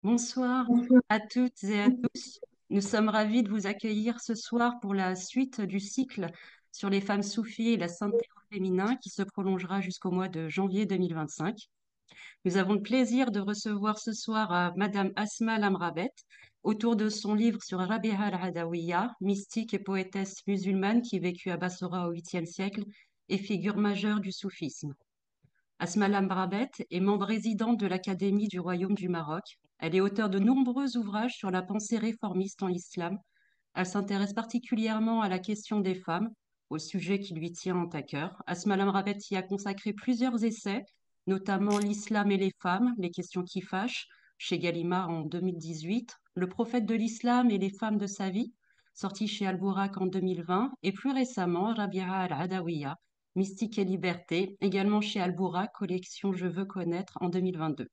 Bonsoir à toutes et à tous. Nous sommes ravis de vous accueillir ce soir pour la suite du cycle sur les femmes soufis et la sainteté au féminin qui se prolongera jusqu'au mois de janvier 2025. Nous avons le plaisir de recevoir ce soir Madame Asma Lamrabet autour de son livre sur Rabi'a al-Adawiya, mystique et poétesse musulmane qui vécut à Bassora au 8e siècle et figure majeure du soufisme. Asma Lamrabet est membre résidente de l'Académie du Royaume du Maroc. Elle est auteure de nombreux ouvrages sur la pensée réformiste en islam. Elle s'intéresse particulièrement à la question des femmes, au sujet qui lui tient à cœur. Asma Lamrabet y a consacré plusieurs essais, notamment L'islam et les femmes, les questions qui fâchent, chez Gallimard en 2018, Le prophète de l'islam et les femmes de sa vie, sorti chez Al-Bourak en 2020, et plus récemment Rabi'a al-Adawiya, Mystique et liberté, également chez Al-Bourak, collection Je veux connaître en 2022.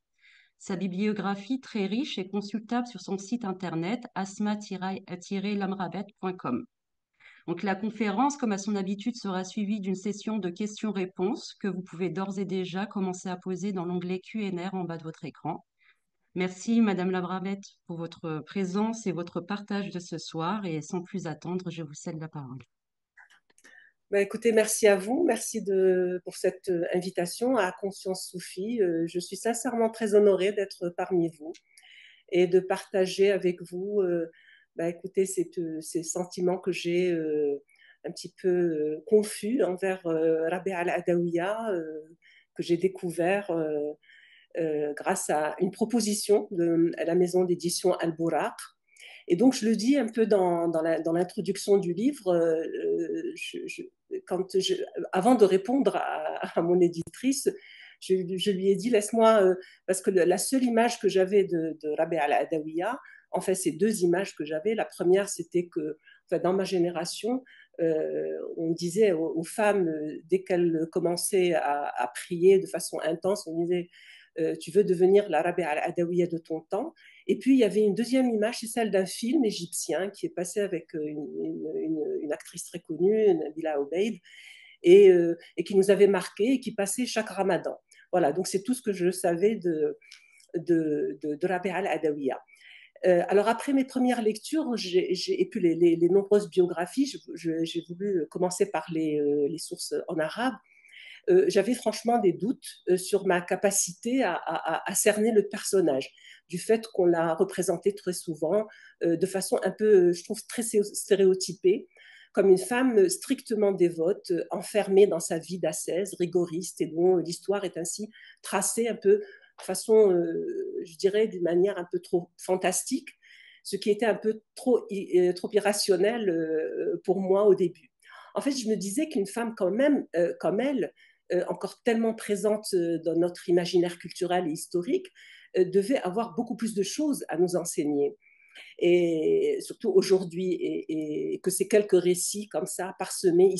Sa bibliographie très riche est consultable sur son site internet asma-lamrabet.com. Donc la conférence, comme à son habitude, sera suivie d'une session de questions-réponses que vous pouvez d'ores et déjà commencer à poser dans l'onglet Q&R en bas de votre écran. Merci Madame Lamrabet pour votre présence et votre partage de ce soir et sans plus attendre, je vous cède la parole. Écoutez, merci à vous, merci pour cette invitation à Conscience Soufie. Je suis sincèrement très honorée d'être parmi vous et de partager avec vous écoutez, ces sentiments que j'ai un petit peu confus envers Rabi'a al-Adawiya, que j'ai découvert grâce à une proposition de la maison d'édition Al-Bouraq. Et donc, je le dis un peu dans l'introduction du livre, avant de répondre à mon éditrice, je lui ai dit, laisse-moi, parce que la seule image que j'avais de Rabi'a al-Adawiya, en fait, c'est deux images que j'avais. La première, c'était que dans ma génération, on disait aux femmes, dès qu'elles commençaient à prier de façon intense, on disait, tu veux devenir la Rabi'a al-Adawiya de ton temps. Et puis, il y avait une deuxième image, c'est celle d'un film égyptien qui est passé avec une actrice très connue, Nabila Obeid, et qui nous avait marqué et qui passait chaque ramadan. Voilà, donc c'est tout ce que je savais de Rabi'a al-Adawiya. Alors après mes premières lectures et puis les nombreuses biographies, j'ai voulu commencer par les sources en arabe. J'avais franchement des doutes sur ma capacité à cerner le personnage, du fait qu'on l'a représenté très souvent de façon un peu, je trouve, très stéréotypée, comme une femme strictement dévote, enfermée dans sa vie d'ascèse, rigoriste, et dont l'histoire est ainsi tracée un peu de façon, je dirais, d'une manière un peu trop fantastique, ce qui était un peu trop irrationnel pour moi au début. En fait, je me disais qu'une femme quand même, comme elle, encore tellement présente dans notre imaginaire culturel et historique, devait avoir beaucoup plus de choses à nous enseigner. Et surtout aujourd'hui, et que ces quelques récits comme ça, parsemés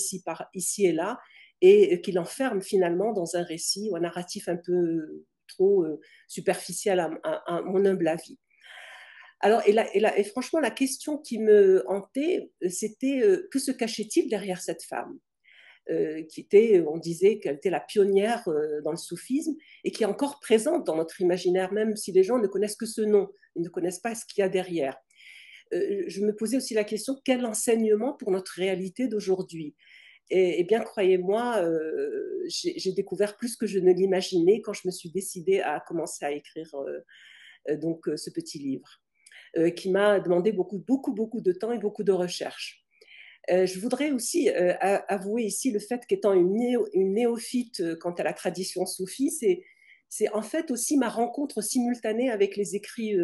ici et là, et qui l'enferment finalement dans un récit ou un narratif un peu trop superficiel à mon humble avis. Alors, et franchement, la question qui me hantait, c'était que se cachait-il derrière cette femme qui était, on disait qu'elle était la pionnière dans le soufisme et qui est encore présente dans notre imaginaire, même si les gens ne connaissent que ce nom, ils ne connaissent pas ce qu'il y a derrière. Je me posais aussi la question, quel enseignement pour notre réalité d'aujourd'hui? Et bien, croyez-moi, j'ai découvert plus que je ne l'imaginais quand je me suis décidée à commencer à écrire ce petit livre, qui m'a demandé beaucoup de temps et beaucoup de recherche. Je voudrais aussi avouer ici le fait qu'étant une néophyte quant à la tradition soufie, c'est en fait aussi ma rencontre simultanée avec les écrits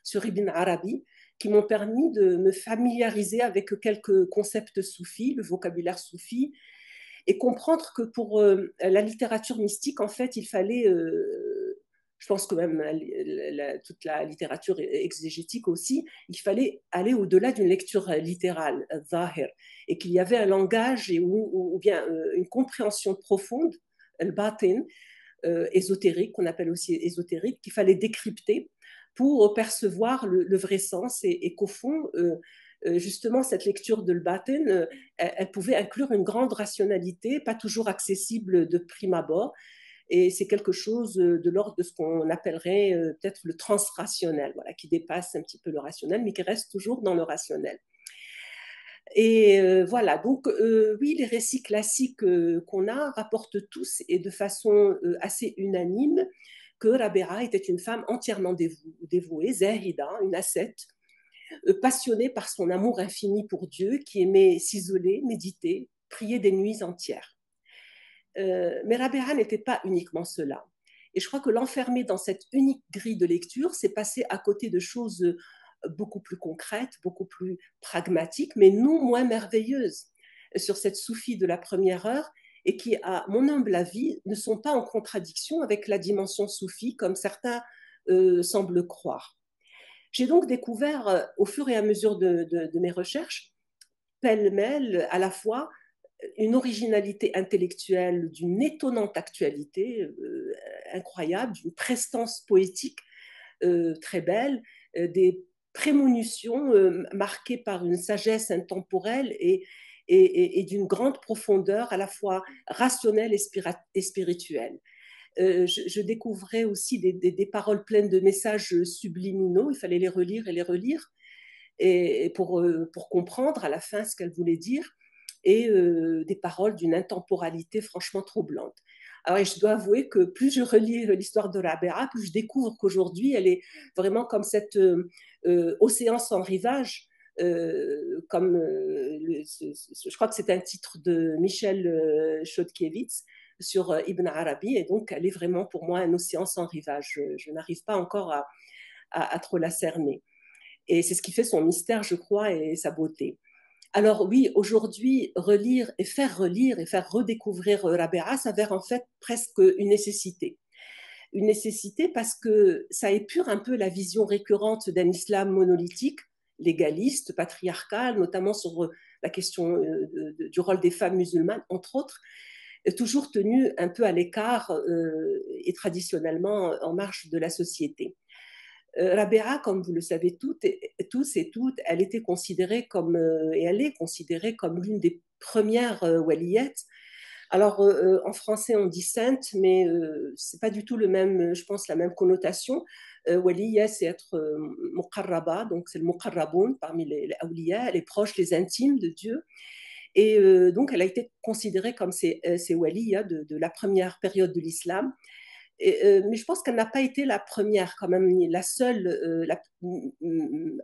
sur Ibn Arabi qui m'ont permis de me familiariser avec quelques concepts soufis, le vocabulaire soufi, et comprendre que pour la littérature mystique, en fait, il fallait, je pense que même toute la littérature exégétique aussi, il fallait aller au-delà d'une lecture littérale, zahir, et qu'il y avait un langage ou bien une compréhension profonde, le batin, ésotérique, qu'on appelle aussi ésotérique, qu'il fallait décrypter pour percevoir le vrai sens et qu'au fond, justement, cette lecture de l'Baten, elle pouvait inclure une grande rationalité, pas toujours accessible de prime abord, Et c'est quelque chose de l'ordre de ce qu'on appellerait peut-être le transrationnel, voilà, qui dépasse un petit peu le rationnel, mais qui reste toujours dans le rationnel. Et voilà, donc oui, les récits classiques qu'on a rapportent tous et de façon assez unanime que Rabera était une femme entièrement dévouée, Zahida, une ascète, passionnée par son amour infini pour Dieu, qui aimait s'isoler, méditer, prier des nuits entières. Mais Rabera n'était pas uniquement cela. Et je crois que l'enfermer dans cette unique grille de lecture, c'est passer à côté de choses beaucoup plus concrètes, beaucoup plus pragmatiques, mais non moins merveilleuses sur cette soufie de la première heure et qui, à mon humble avis, ne sont pas en contradiction avec la dimension soufie comme certains semblent croire. J'ai donc découvert au fur et à mesure de mes recherches, pêle-mêle, à la fois une originalité intellectuelle d'une étonnante actualité incroyable, d'une prestance poétique très belle, des prémonitions marquées par une sagesse intemporelle et d'une grande profondeur à la fois rationnelle et spirituelle. Je découvrais aussi des paroles pleines de messages subliminaux, il fallait les relire et les relire et pour comprendre à la fin ce qu'elle voulait dire, et des paroles d'une intemporalité franchement troublante. Alors, je dois avouer que plus je relis l'histoire de Rabera, plus je découvre qu'aujourd'hui, elle est vraiment comme cet océan sans rivage, comme je crois que c'est un titre de Michel Chodkiewicz sur Ibn Arabi, et donc elle est vraiment pour moi un océan sans rivage. Je n'arrive pas encore à trop la cerner. Et c'est ce qui fait son mystère, je crois, et sa beauté. Alors oui, aujourd'hui, relire et faire redécouvrir Rabera s'avère en fait presque une nécessité. Une nécessité parce que ça épure un peu la vision récurrente d'un islam monolithique, légaliste, patriarcal, notamment sur la question du rôle des femmes musulmanes, entre autres, toujours tenu un peu à l'écart et traditionnellement en marge de la société. Rabea, comme vous le savez tous et toutes, elle était considérée comme, et elle est considérée comme l'une des premières waliyettes. Alors, en français, on dit sainte, mais c'est pas du tout le même, je pense, la même connotation. Waliya, c'est être muqarraba, donc c'est le muqarraboun parmi les awliya, les proches, les intimes de Dieu. Et donc, elle a été considérée comme ces waliyas de la première période de l'islam. Mais je pense qu'elle n'a pas été la première, quand même, la seule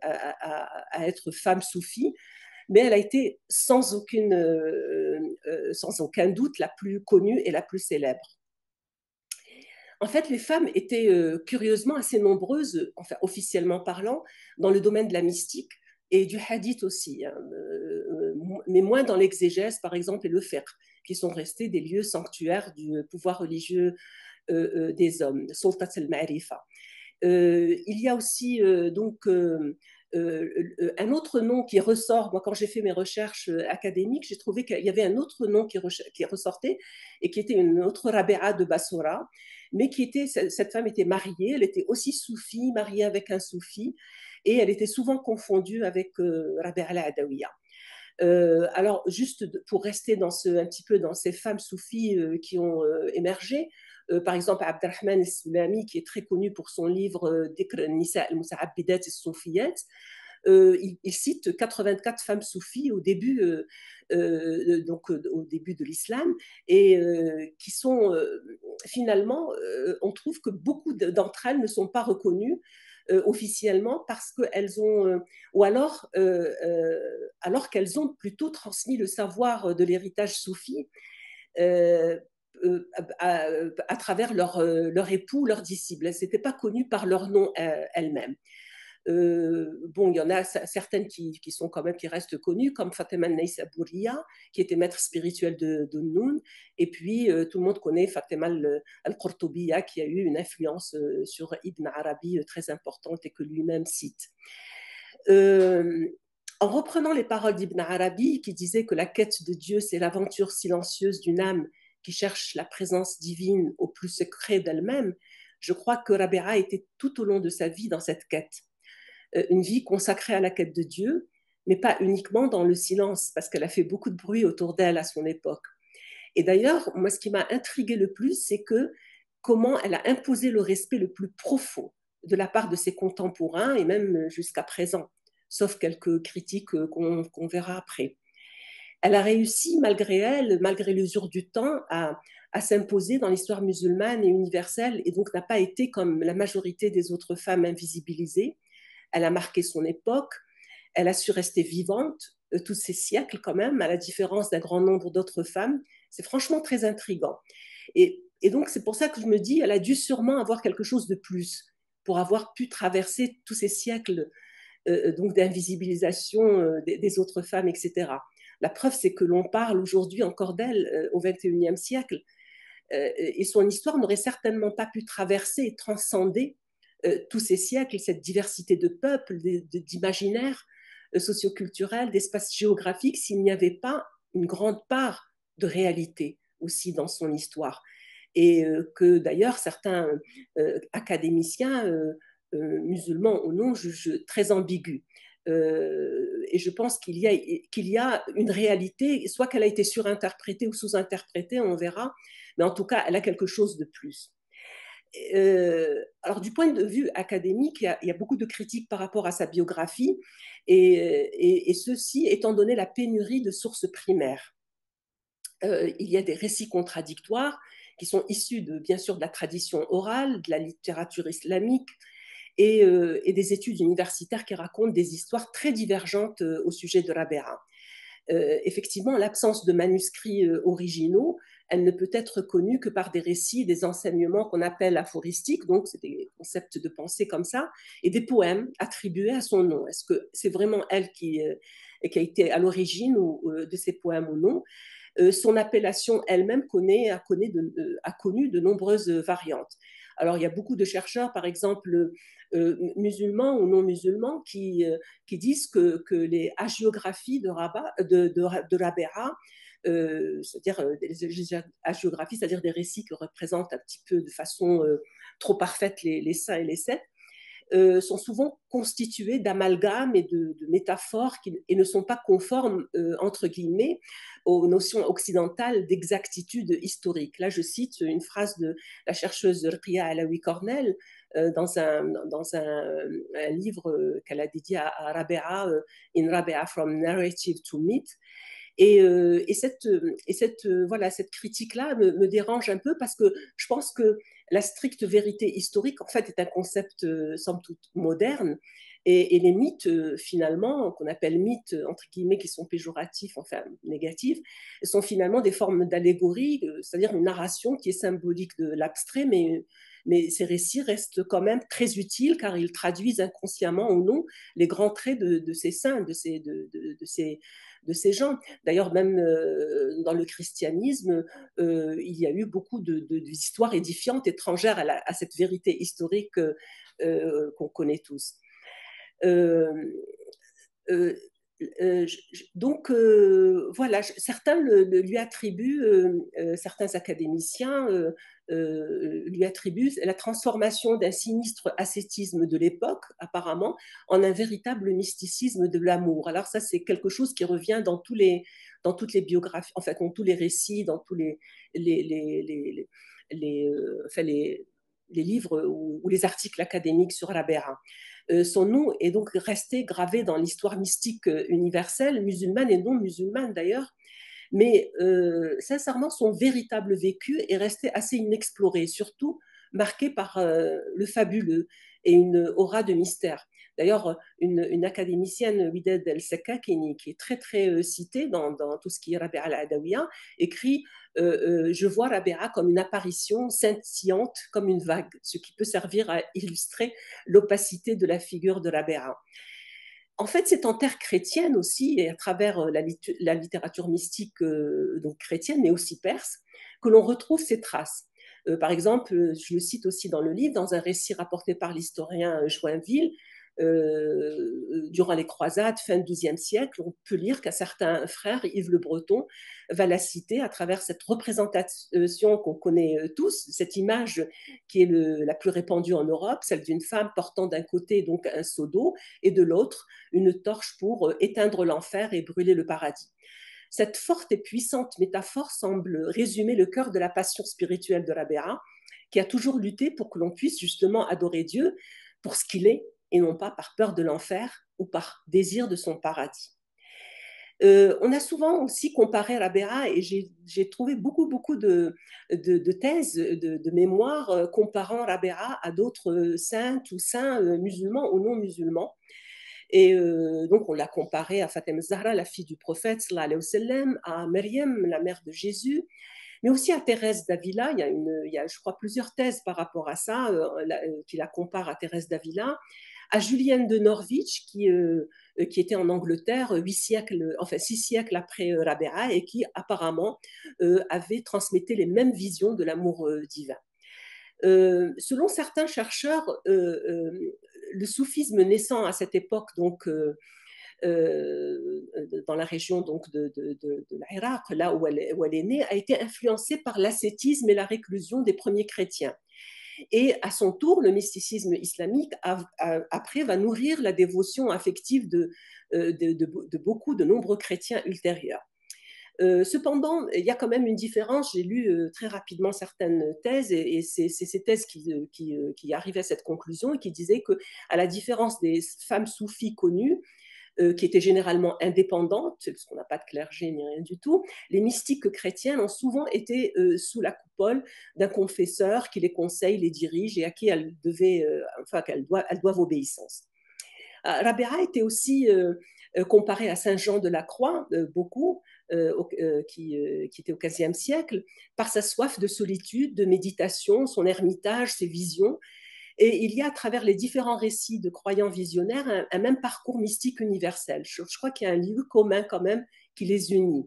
à être femme soufie, mais elle a été sans aucun doute la plus connue et la plus célèbre. En fait, les femmes étaient curieusement assez nombreuses, enfin officiellement parlant, dans le domaine de la mystique et du hadith aussi, hein, mais moins dans l'exégèse, par exemple, et le fiqh, qui sont restés des lieux sanctuaires du pouvoir religieux des hommes, Sultat al-Ma'rifa. Il y a aussi donc un autre nom qui ressort. Moi, quand j'ai fait mes recherches académiques, j'ai trouvé qu'il y avait un autre nom qui ressortait et qui était une autre Rabea de Bassora, mais cette femme était mariée, elle était aussi soufie, mariée avec un soufi, et elle était souvent confondue avec Rabea al-Adawiya. Alors, juste pour rester un petit peu dans ces femmes soufis qui ont émergé, par exemple, Abdelrahman al-Soulami, qui est très connu pour son livre Dhikr Nisa al-Musa'abbidat al-Soufiyat, il cite 84 femmes soufis au début de l'islam, et qui sont finalement, on trouve que beaucoup d'entre elles ne sont pas reconnues officiellement parce qu'elles ont, ou alors qu'elles ont plutôt transmis le savoir de l'héritage soufi euh, à travers leur époux, leurs disciples. Elles n'étaient pas connues par leur nom elles-mêmes. Bon, il y en a certaines qui sont quand même, qui restent connues, comme Fatima Naïsabouriya, qui était maître spirituel de Noun, et puis tout le monde connaît Fatima al-Qurtubiya, qui a eu une influence sur Ibn Arabi très importante et que lui-même cite. En reprenant les paroles d'Ibn Arabi, qui disait que la quête de Dieu, c'est l'aventure silencieuse d'une âme qui cherche la présence divine au plus secret d'elle-même, je crois que Rabera était tout au long de sa vie dans cette quête. Une vie consacrée à la quête de Dieu, mais pas uniquement dans le silence, parce qu'elle a fait beaucoup de bruit autour d'elle à son époque. Et d'ailleurs, moi, ce qui m'a intrigué le plus, c'est que comment elle a imposé le respect le plus profond de la part de ses contemporains et même jusqu'à présent, sauf quelques critiques qu'on verra après. Elle a réussi, malgré elle, malgré l'usure du temps, à s'imposer dans l'histoire musulmane et universelle, et donc n'a pas été, comme la majorité des autres femmes, invisibilisée. Elle a marqué son époque, elle a su rester vivante tous ces siècles quand même, à la différence d'un grand nombre d'autres femmes. C'est franchement très intriguant. Et donc, c'est pour ça que je me dis, elle a dû sûrement avoir quelque chose de plus pour avoir pu traverser tous ces siècles donc d'invisibilisation des autres femmes, etc. La preuve, c'est que l'on parle aujourd'hui encore d'elle au XXIe siècle. Et son histoire n'aurait certainement pas pu traverser et transcender tous ces siècles, cette diversité de peuples, d'imaginaires socioculturels, d'espaces géographiques, s'il n'y avait pas une grande part de réalité aussi dans son histoire. Et que d'ailleurs certains académiciens, musulmans ou non, jugent très ambigus. Et je pense qu'il y a une réalité, soit qu'elle a été surinterprétée ou sous-interprétée, on verra, mais en tout cas, elle a quelque chose de plus. Alors, du point de vue académique, il y a beaucoup de critiques par rapport à sa biographie, et ceci étant donné la pénurie de sources primaires. Il y a des récits contradictoires qui sont issus, bien sûr, de la tradition orale, de la littérature islamique, et des études universitaires qui racontent des histoires très divergentes au sujet de Rabea. Effectivement, l'absence de manuscrits originaux, elle ne peut être connue que par des récits, des enseignements qu'on appelle aphoristiques, donc c'est des concepts de pensée comme ça, et des poèmes attribués à son nom. Est-ce que c'est vraiment elle qui a été à l'origine de ces poèmes ou non? Son appellation elle-même a connu de nombreuses variantes. Alors, il y a beaucoup de chercheurs, par exemple, musulmans ou non musulmans, qui disent que les hagiographies de Rabea, c'est-à-dire des hagiographies, c'est-à-dire des récits qui représentent un petit peu de façon trop parfaite les saints et les sept, sont souvent constitués d'amalgames et de métaphores et ne sont pas conformes, entre guillemets, aux notions occidentales d'exactitude historique. Là, je cite une phrase de la chercheuse Rqia Alaoui Cornell dans un livre qu'elle a dédié à Rabea, In Rabea from Narrative to Myth. Voilà, cette critique-là me dérange un peu parce que je pense que la stricte vérité historique, en fait, est un concept, somme toute, moderne. Et les mythes, finalement, qu'on appelle mythes, entre guillemets, qui sont péjoratifs, enfin négatifs, sont finalement des formes d'allégorie, c'est-à-dire une narration qui est symbolique de l'abstrait, mais ces récits restent quand même très utiles car ils traduisent inconsciemment ou non les grands traits de ces saints, de ces gens. D'ailleurs, même dans le christianisme, il y a eu beaucoup d'histoires édifiantes étrangères à cette vérité historique qu'on connaît tous. Euh, euh, donc, voilà, certains lui attribuent, certains académiciens lui attribuent la transformation d'un sinistre ascétisme de l'époque, apparemment, en un véritable mysticisme de l'amour. Alors ça, c'est quelque chose qui revient dans toutes les biographies, en fait, dans tous les récits, dans tous les, les, enfin, les livres ou les articles académiques sur Rabea. Son nom est donc resté gravé dans l'histoire mystique universelle, musulmane et non musulmane d'ailleurs, mais sincèrement, son véritable vécu est resté assez inexploré, surtout marqué par le fabuleux et une aura de mystère. D'ailleurs, une académicienne, Wided El-Sekakini, qui est très très citée dans tout ce qui est Rabea al-Adawiya, écrit je vois Rabea comme une apparition scintillante, comme une vague, ce qui peut servir à illustrer l'opacité de la figure de Rabea. En fait, c'est en terre chrétienne aussi, et à travers la littérature mystique donc chrétienne, mais aussi perse, que l'on retrouve ces traces. Par exemple, je le cite aussi dans le livre, dans un récit rapporté par l'historien Joinville, durant les croisades, fin XIIe siècle, on peut lire qu'un certain frère, Yves le Breton, va la citer à travers cette représentation qu'on connaît tous, cette image qui est la plus répandue en Europe, celle d'une femme portant d'un côté donc un seau d'eau et de l'autre une torche pour éteindre l'enfer et brûler le paradis. Cette forte et puissante métaphore semble résumer le cœur de la passion spirituelle de Rabea qui a toujours lutté pour que l'on puisse justement adorer Dieu pour ce qu'il est et non pas par peur de l'enfer ou par désir de son paradis. On a souvent aussi comparé Rabea et j'ai trouvé beaucoup de thèses, de mémoires comparant Rabea à d'autres saintes ou saints musulmans ou non musulmans. Et donc, on l'a comparé à Fatima Zahra, la fille du prophète, sallallahu alayhi wa sallam, à Maryam, la mère de Jésus, mais aussi à Thérèse d'Avila. Il y a, je crois, plusieurs thèses par rapport à ça, qui la comparent à Thérèse d'Avila, à Julienne de Norwich, qui était en Angleterre 6 siècles après Rabea, et qui apparemment avait transmetté les mêmes visions de l'amour divin. Selon certains chercheurs, le soufisme naissant à cette époque, donc dans la région donc de l'Irak, là où elle est née, a été influencé par l'ascétisme et la réclusion des premiers chrétiens. Et à son tour, le mysticisme islamique, après, va nourrir la dévotion affective de nombreux chrétiens ultérieurs. Cependant, il y a quand même une différence. J'ai lu très rapidement certaines thèses et c'est ces thèses qui arrivaient à cette conclusion et qui disaient que, à la différence des femmes soufis connues, qui étaient généralement indépendantes, parce qu'on n'a pas de clergé ni rien du tout, les mystiques chrétiennes ont souvent été sous la coupole d'un confesseur qui les conseille, les dirige et à qui elles doivent obéissance. Rabea était aussi comparé à Saint Jean de la Croix, beaucoup, qui était au XVe siècle, par sa soif de solitude, de méditation, son ermitage, ses visions. Et il y a à travers les différents récits de croyants visionnaires un même parcours mystique universel. Je crois qu'il y a un lieu commun quand même qui les unit.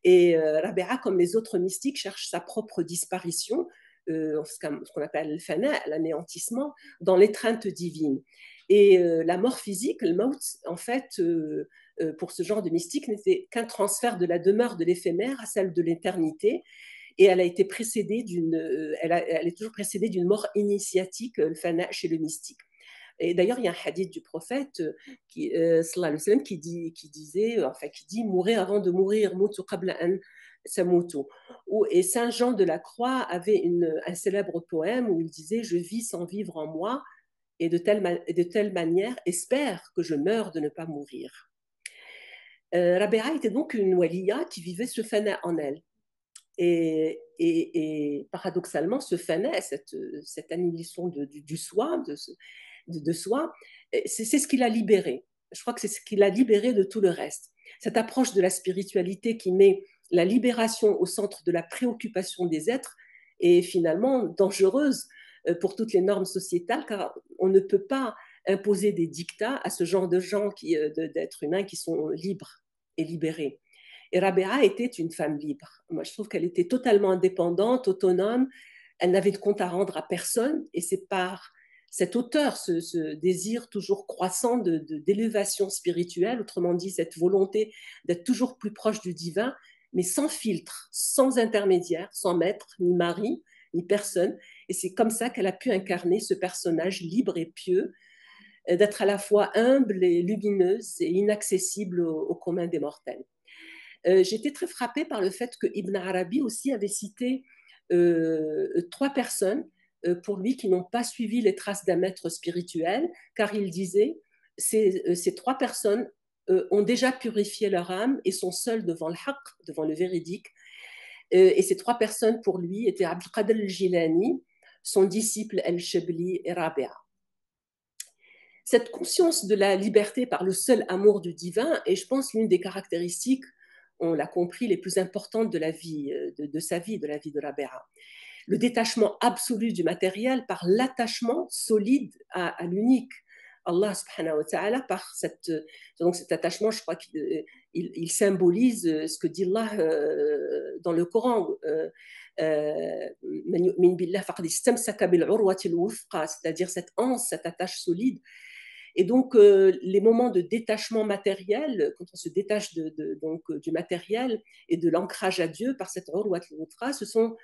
Et Rabea, comme les autres mystiques, cherche sa propre disparition, ce qu'on appelle le fana, l'anéantissement, dans l'étreinte divine. Et la mort physique, le maut, en fait, pour ce genre de mystique, n'était qu'un transfert de la demeure de l'éphémère à celle de l'éternité. Et elle a été précédée elle est toujours précédée d'une mort initiatique, le fana, chez le mystique. Et d'ailleurs, il y a un hadith du prophète sallallahu alayhi wa sallam, qui dit mourir avant de mourir, mutu qabla an samutu. Et Saint Jean de la Croix avait un célèbre poème où il disait: je vis sans vivre en moi, et de telle manière espère que je meurs de ne pas mourir. Rabea était donc une waliya qui vivait ce fana en elle. Et paradoxalement, ce fana, cette annihilation du soi, de soi, c'est ce qui l'a libéré. Je crois que c'est ce qui l'a libéré de tout le reste. Cette approche de la spiritualité qui met la libération au centre de la préoccupation des êtres est finalement dangereuse pour toutes les normes sociétales, car on ne peut pas imposer des dictats à ce genre de gens, d'êtres humains qui sont libres et libérés. Et Rabea était une femme libre. Moi, je trouve qu'elle était totalement indépendante, autonome. Elle n'avait de compte à rendre à personne. Et c'est par cette hauteur, ce désir toujours croissant d'élévation spirituelle, autrement dit, cette volonté d'être toujours plus proche du divin, mais sans filtre, sans intermédiaire, sans maître, ni mari, ni personne. Et c'est comme ça qu'elle a pu incarner ce personnage libre et pieux, d'être à la fois humble et lumineuse et inaccessible au commun des mortels. J'étais très frappée par le fait que Ibn Arabi aussi avait cité 3 personnes pour lui qui n'ont pas suivi les traces d'un maître spirituel, car il disait ces 3 personnes ont déjà purifié leur âme et sont seules devant le haqq, devant le véridique. Et ces 3 personnes pour lui étaient Abdul Qadir al-Jilani, son disciple al-Shabli et Rabea. Cette conscience de la liberté par le seul amour du divin est, je pense, l'une des caractéristiques, on l'a compris, les plus importantes de la vie, de sa vie, de la vie de Rabea. Le détachement absolu du matériel par l'attachement solide à l'unique. Allah subhanahu wa ta'ala, donc cet attachement, je crois qu'il symbolise ce que dit Allah dans le Coran, c'est-à-dire cette anse, cette attache solide. Et donc, les moments de détachement matériel, quand on se détache donc, du matériel et de l'ancrage à Dieu par cette urwat al-wuthqa, ce sont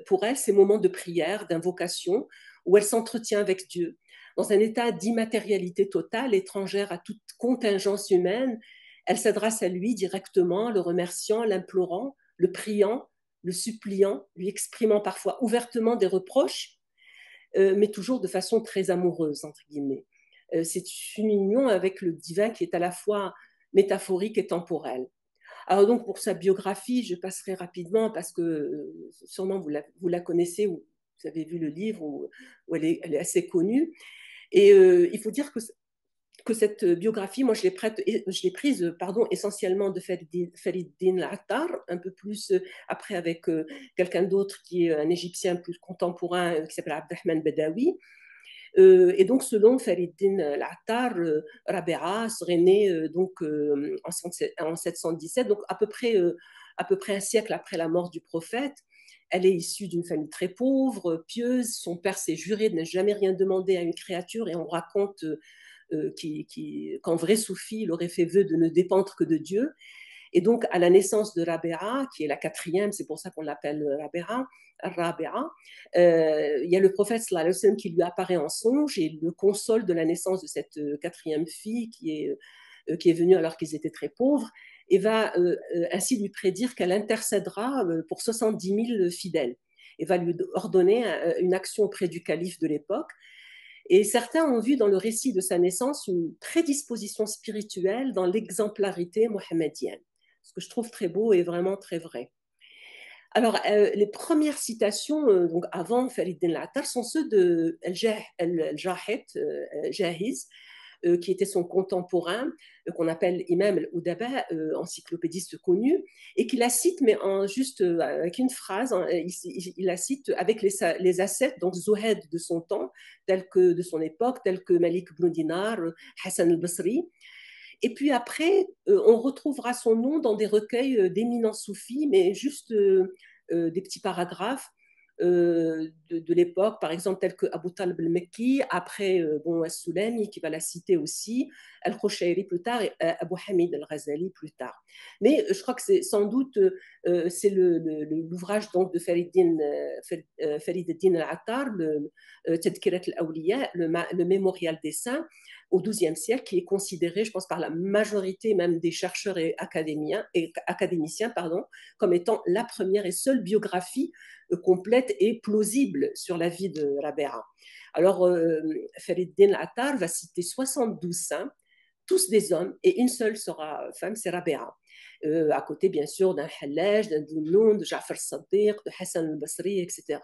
pour elle ces moments de prière, d'invocation, où elle s'entretient avec Dieu. Dans un état d'immatérialité totale, étrangère à toute contingence humaine, elle s'adresse à lui directement, le remerciant, l'implorant, le priant, le suppliant, lui exprimant parfois ouvertement des reproches mais toujours de façon très amoureuse, entre guillemets. C'est une union avec le divin qui est à la fois métaphorique et temporelle. Alors donc pour sa biographie, je passerai rapidement parce que sûrement vous la connaissez ou vous avez vu le livre où elle est assez connue. Et il faut dire que cette biographie, moi, je l'ai prise pardon, essentiellement de Feriddin Attar, un peu plus après avec quelqu'un d'autre qui est un Égyptien plus contemporain qui s'appelle Abdelrahman Badawi. Et donc, selon Feriddin Attar, Rabi'a serait née donc, en 717, donc à peu près un siècle après la mort du prophète. Elle est issue d'une famille très pauvre, pieuse. Son père s'est juré de ne jamais rien demander à une créature et on raconte qu'en vrai soufi, il aurait fait vœu de ne dépendre que de Dieu. Et donc, à la naissance de Rabéa, qui est la quatrième, c'est pour ça qu'on l'appelle Rabéa, il y a le prophète sallallahu alayhi wa sallam qui lui apparaît en songe et le console de la naissance de cette quatrième fille qui est venue alors qu'ils étaient très pauvres et va ainsi lui prédire qu'elle intercédera pour 70 000 fidèles et va lui ordonner une action auprès du calife de l'époque. Et certains ont vu dans le récit de sa naissance une prédisposition spirituelle dans l'exemplarité mohammedienne, ce que je trouve très beau et vraiment très vrai. Alors, les premières citations, donc avant Feriddin Attar, sont ceux de El-Jahid, Jahiz, qui était son contemporain, qu'on appelle Imam al-Udaba, encyclopédiste connu, et qui la cite, mais juste avec une phrase, hein, il la cite avec les ascètes, donc Zohed de son temps, tels que de son époque, tels que Malik ibn Dinar, Hassan al-Basri. Et puis après, on retrouvera son nom dans des recueils d'éminents soufis, mais juste des petits paragraphes de l'époque, par exemple, tels que Abu Talib al-Mekki, après bon, As-Sulami, qui va la citer aussi, Al-Khushairi plus tard, et Abu Hamid al-Ghazali plus tard. Mais je crois que c'est sans doute c'est l'ouvrage donc de Feriddin al-Attar, le Tadkirat al-Awliya, le mémorial des saints, au XIIe siècle, qui est considéré, je pense, par la majorité même des chercheurs et académiciens comme étant la première et seule biographie complète et plausible sur la vie de Rabéa. Alors, Feriddin Attar va citer 72 saints, tous des hommes, et une seule sera femme, c'est Rabéa. À côté, bien sûr, d'un Hallaj, d'un Dunnoun, de Ja'far Sadiq, de Hassan al-Basri, etc.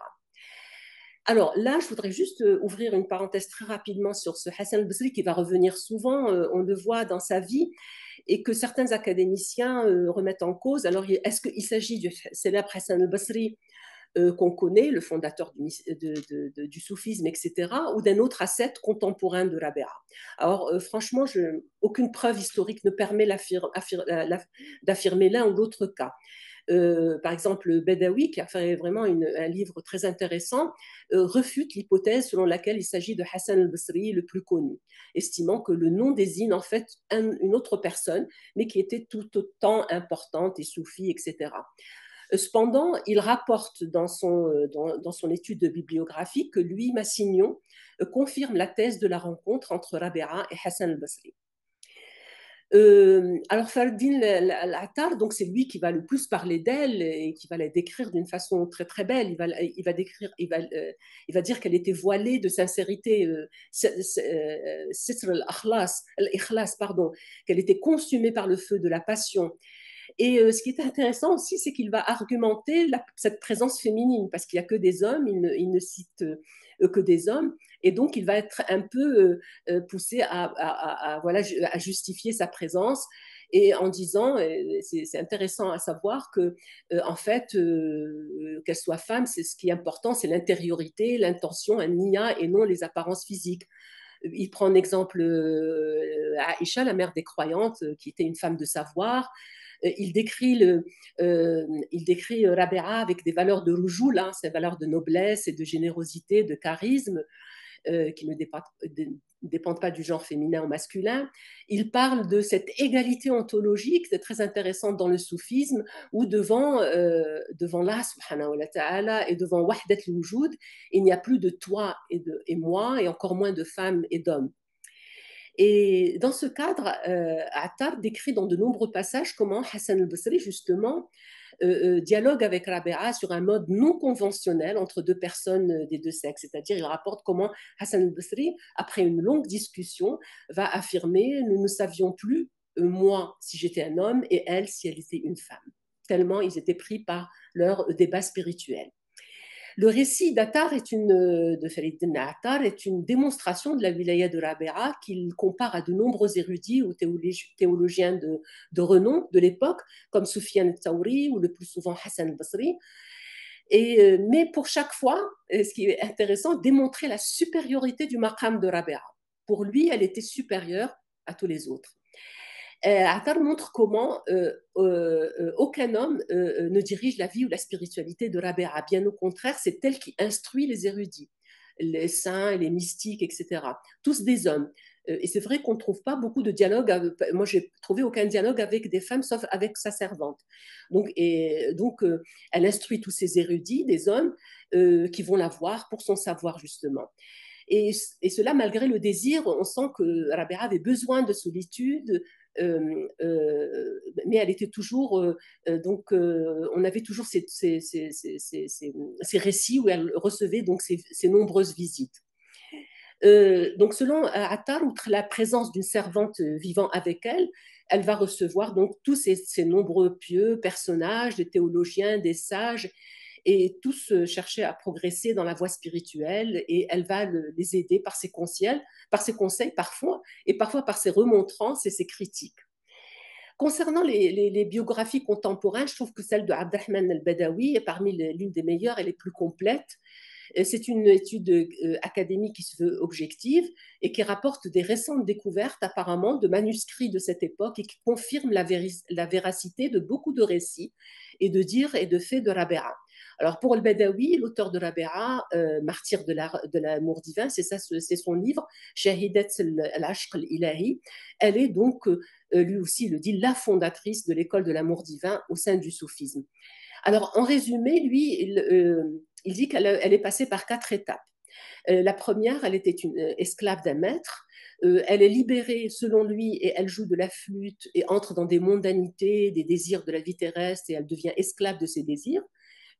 Alors là, je voudrais juste ouvrir une parenthèse très rapidement sur ce Hassan al-Basri qui va revenir souvent, on le voit dans sa vie, et que certains académiciens remettent en cause. Alors, est-ce qu'il s'agit du célèbre Hassan al-Basri qu'on connaît, le fondateur du soufisme, etc., ou d'un autre ascète contemporain de Rabéa. Alors, franchement, aucune preuve historique ne permet d'affirmer l'un ou l'autre cas. Par exemple, Bedawi, qui a fait vraiment un livre très intéressant, refute l'hypothèse selon laquelle il s'agit de Hassan al-Basri, le plus connu, estimant que le nom désigne en fait une autre personne, mais qui était tout autant importante et soufie, etc. Cependant, il rapporte dans son étude bibliographique que lui, Massignon, confirme la thèse de la rencontre entre Rabéa et Hassan al-Basri. Alors Ferdin Attar, donc c'est lui qui va le plus parler d'elle et qui va la décrire d'une façon très très belle. Il va dire qu'elle était voilée de sincérité, al-ikhlas, pardon, qu'elle était consumée par le feu de la passion. Et ce qui est intéressant aussi, c'est qu'il va argumenter cette présence féminine, parce qu'il n'y a que des hommes, il ne cite que des hommes, et donc il va être un peu poussé voilà, à justifier sa présence, et en disant, c'est intéressant à savoir que en fait, qu'elle soit femme, c'est ce qui est important, c'est l'intériorité, l'intention, un niya, et non les apparences physiques. Il prend en exemple Aïcha, la mère des croyantes, qui était une femme de savoir. Il décrit Rabéa avec des valeurs de roujoul, hein, ces valeurs de noblesse et de générosité, de charisme, qui ne dépendent pas du genre féminin ou masculin. Il parle de cette égalité ontologique, c'est très intéressant dans le soufisme, où devant Allah subhanahu wa ta'ala et devant Wahdat al-Wujud, il n'y a plus de toi et moi, et encore moins de femmes et d'hommes. Et dans ce cadre, Attar décrit dans de nombreux passages comment Hassan al-Basri, justement, dialogue avec Rabi'a sur un mode non conventionnel entre deux personnes des deux sexes. C'est-à-dire, il rapporte comment Hassan al-Basri, après une longue discussion, va affirmer « Nous ne savions plus, moi, si j'étais un homme, et elle, si elle était une femme. » Tellement ils étaient pris par leur débat spirituel. Le récit de Farid ibn Attar est une démonstration de la wilaya de Rabi'a qu'il compare à de nombreux érudits ou théologiens de renom de l'époque, comme Soufiane al-Tawri ou le plus souvent Hassan al-Basri. Mais pour chaque fois, ce qui est intéressant, démontrer la supériorité du maqam de Rabi'a. Pour lui, elle était supérieure à tous les autres. Attar montre comment aucun homme ne dirige la vie ou la spiritualité de Rabi'a. Bien au contraire, c'est elle qui instruit les érudits, les saints, les mystiques, etc. Tous des hommes. Et c'est vrai qu'on ne trouve pas beaucoup de dialogue. Moi, j'ai trouvé aucun dialogue avec des femmes, sauf avec sa servante. Donc, elle instruit tous ces érudits, des hommes, qui vont la voir pour son savoir, justement. Et cela, malgré le désir, on sent que Rabi'a avait besoin de solitude, mais elle était toujours, on avait toujours ces récits où elle recevait donc ces nombreuses visites. Donc selon Attar, outre la présence d'une servante vivant avec elle, elle va recevoir donc tous ces nombreux pieux personnages, des théologiens, des sages, et tous cherchaient à progresser dans la voie spirituelle, et elle va les aider par ses conseils parfois, et parfois par ses remontrances et ses critiques. Concernant les biographies contemporaines, je trouve que celle de Abdelrahman al-Badawi est parmi l'une des meilleures et les plus complètes. C'est une étude académique qui se veut objective et qui rapporte des récentes découvertes apparemment de manuscrits de cette époque et qui confirme la véracité de beaucoup de récits et de dires et de faits de Rabi'a. Alors pour al-Badawi, l'auteur de Rabi'a, martyr de l'amour divin, c'est son livre, Shahidat al-Ashq al-Ilahi. Elle est donc, lui aussi le dit, la fondatrice de l'école de l'amour divin au sein du soufisme. Alors en résumé, lui, il dit qu'elle est passée par 4 étapes. La première, elle était une esclave d'un maître. Elle est libérée selon lui et elle joue de la flûte et entre dans des mondanités, des désirs de la vie terrestre et elle devient esclave de ses désirs.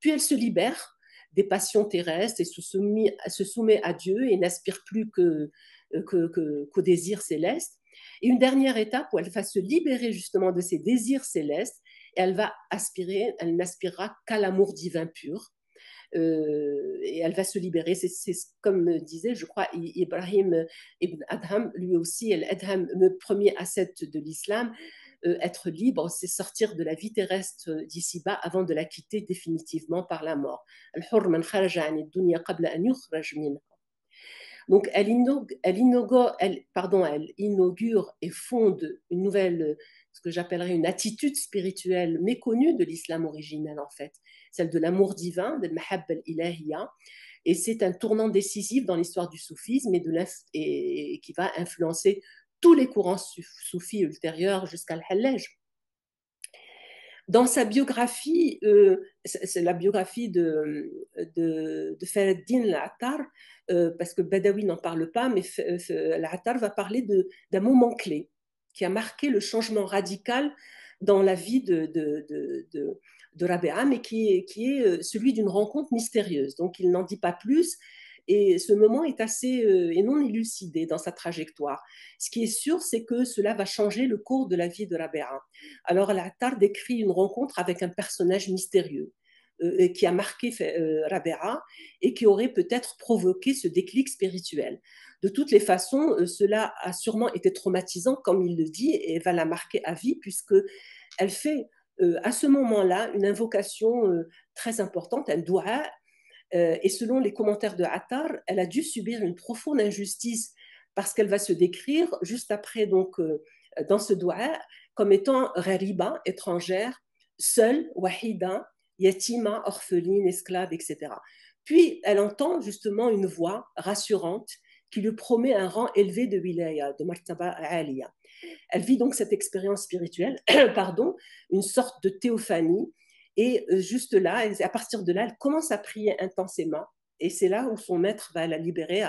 Puis elle se libère des passions terrestres et se soumet à Dieu et n'aspire plus qu'aux désirs célestes. Et une dernière étape où elle va se libérer justement de ses désirs célestes et elle n'aspirera qu'à l'amour divin pur. Et elle va se libérer. C'est comme disait, je crois, Ibrahim ibn Adham, lui aussi, Adham, le premier ascète de l'islam, être libre, c'est sortir de la vie terrestre d'ici-bas avant de la quitter définitivement par la mort. Donc, elle inaugure et fonde une nouvelle, ce que j'appellerais une attitude spirituelle méconnue de l'islam originel, en fait, celle de l'amour divin, de l'mahab al-ilahiyya. Et c'est un tournant décisif dans l'histoire du soufisme et qui va influencer tous les courants soufis ultérieurs jusqu'à l'Hallaj. Dans sa biographie, c'est la biographie de Fahreddin al-Attar, parce que Badawi n'en parle pas, mais al-Attar va parler d'un moment clé qui a marqué le changement radical dans la vie de Rabi'a, mais qui est celui d'une rencontre mystérieuse. Donc il n'en dit pas plus, et ce moment est assez non élucidé dans sa trajectoire. Ce qui est sûr, c'est que cela va changer le cours de la vie de Rabi'a. Alors al-Attar décrit une rencontre avec un personnage mystérieux qui a marqué Rabi'a et qui aurait peut-être provoqué ce déclic spirituel. De toutes les façons, cela a sûrement été traumatisant, comme il le dit, et va la marquer à vie, puisque elle fait à ce moment-là une invocation très importante, un doua. Et selon les commentaires de Attar, elle a dû subir une profonde injustice parce qu'elle va se décrire juste après, donc, dans ce doua, comme étant ghariba, étrangère, seule, wahida, yatima, orpheline, esclave, etc. Puis elle entend justement une voix rassurante qui lui promet un rang élevé de wilaya, de martaba aliya. Elle vit donc cette expérience spirituelle, pardon, une sorte de théophanie. Et juste là, à partir de là, elle commence à prier intensément. Et c'est là où son maître va la libérer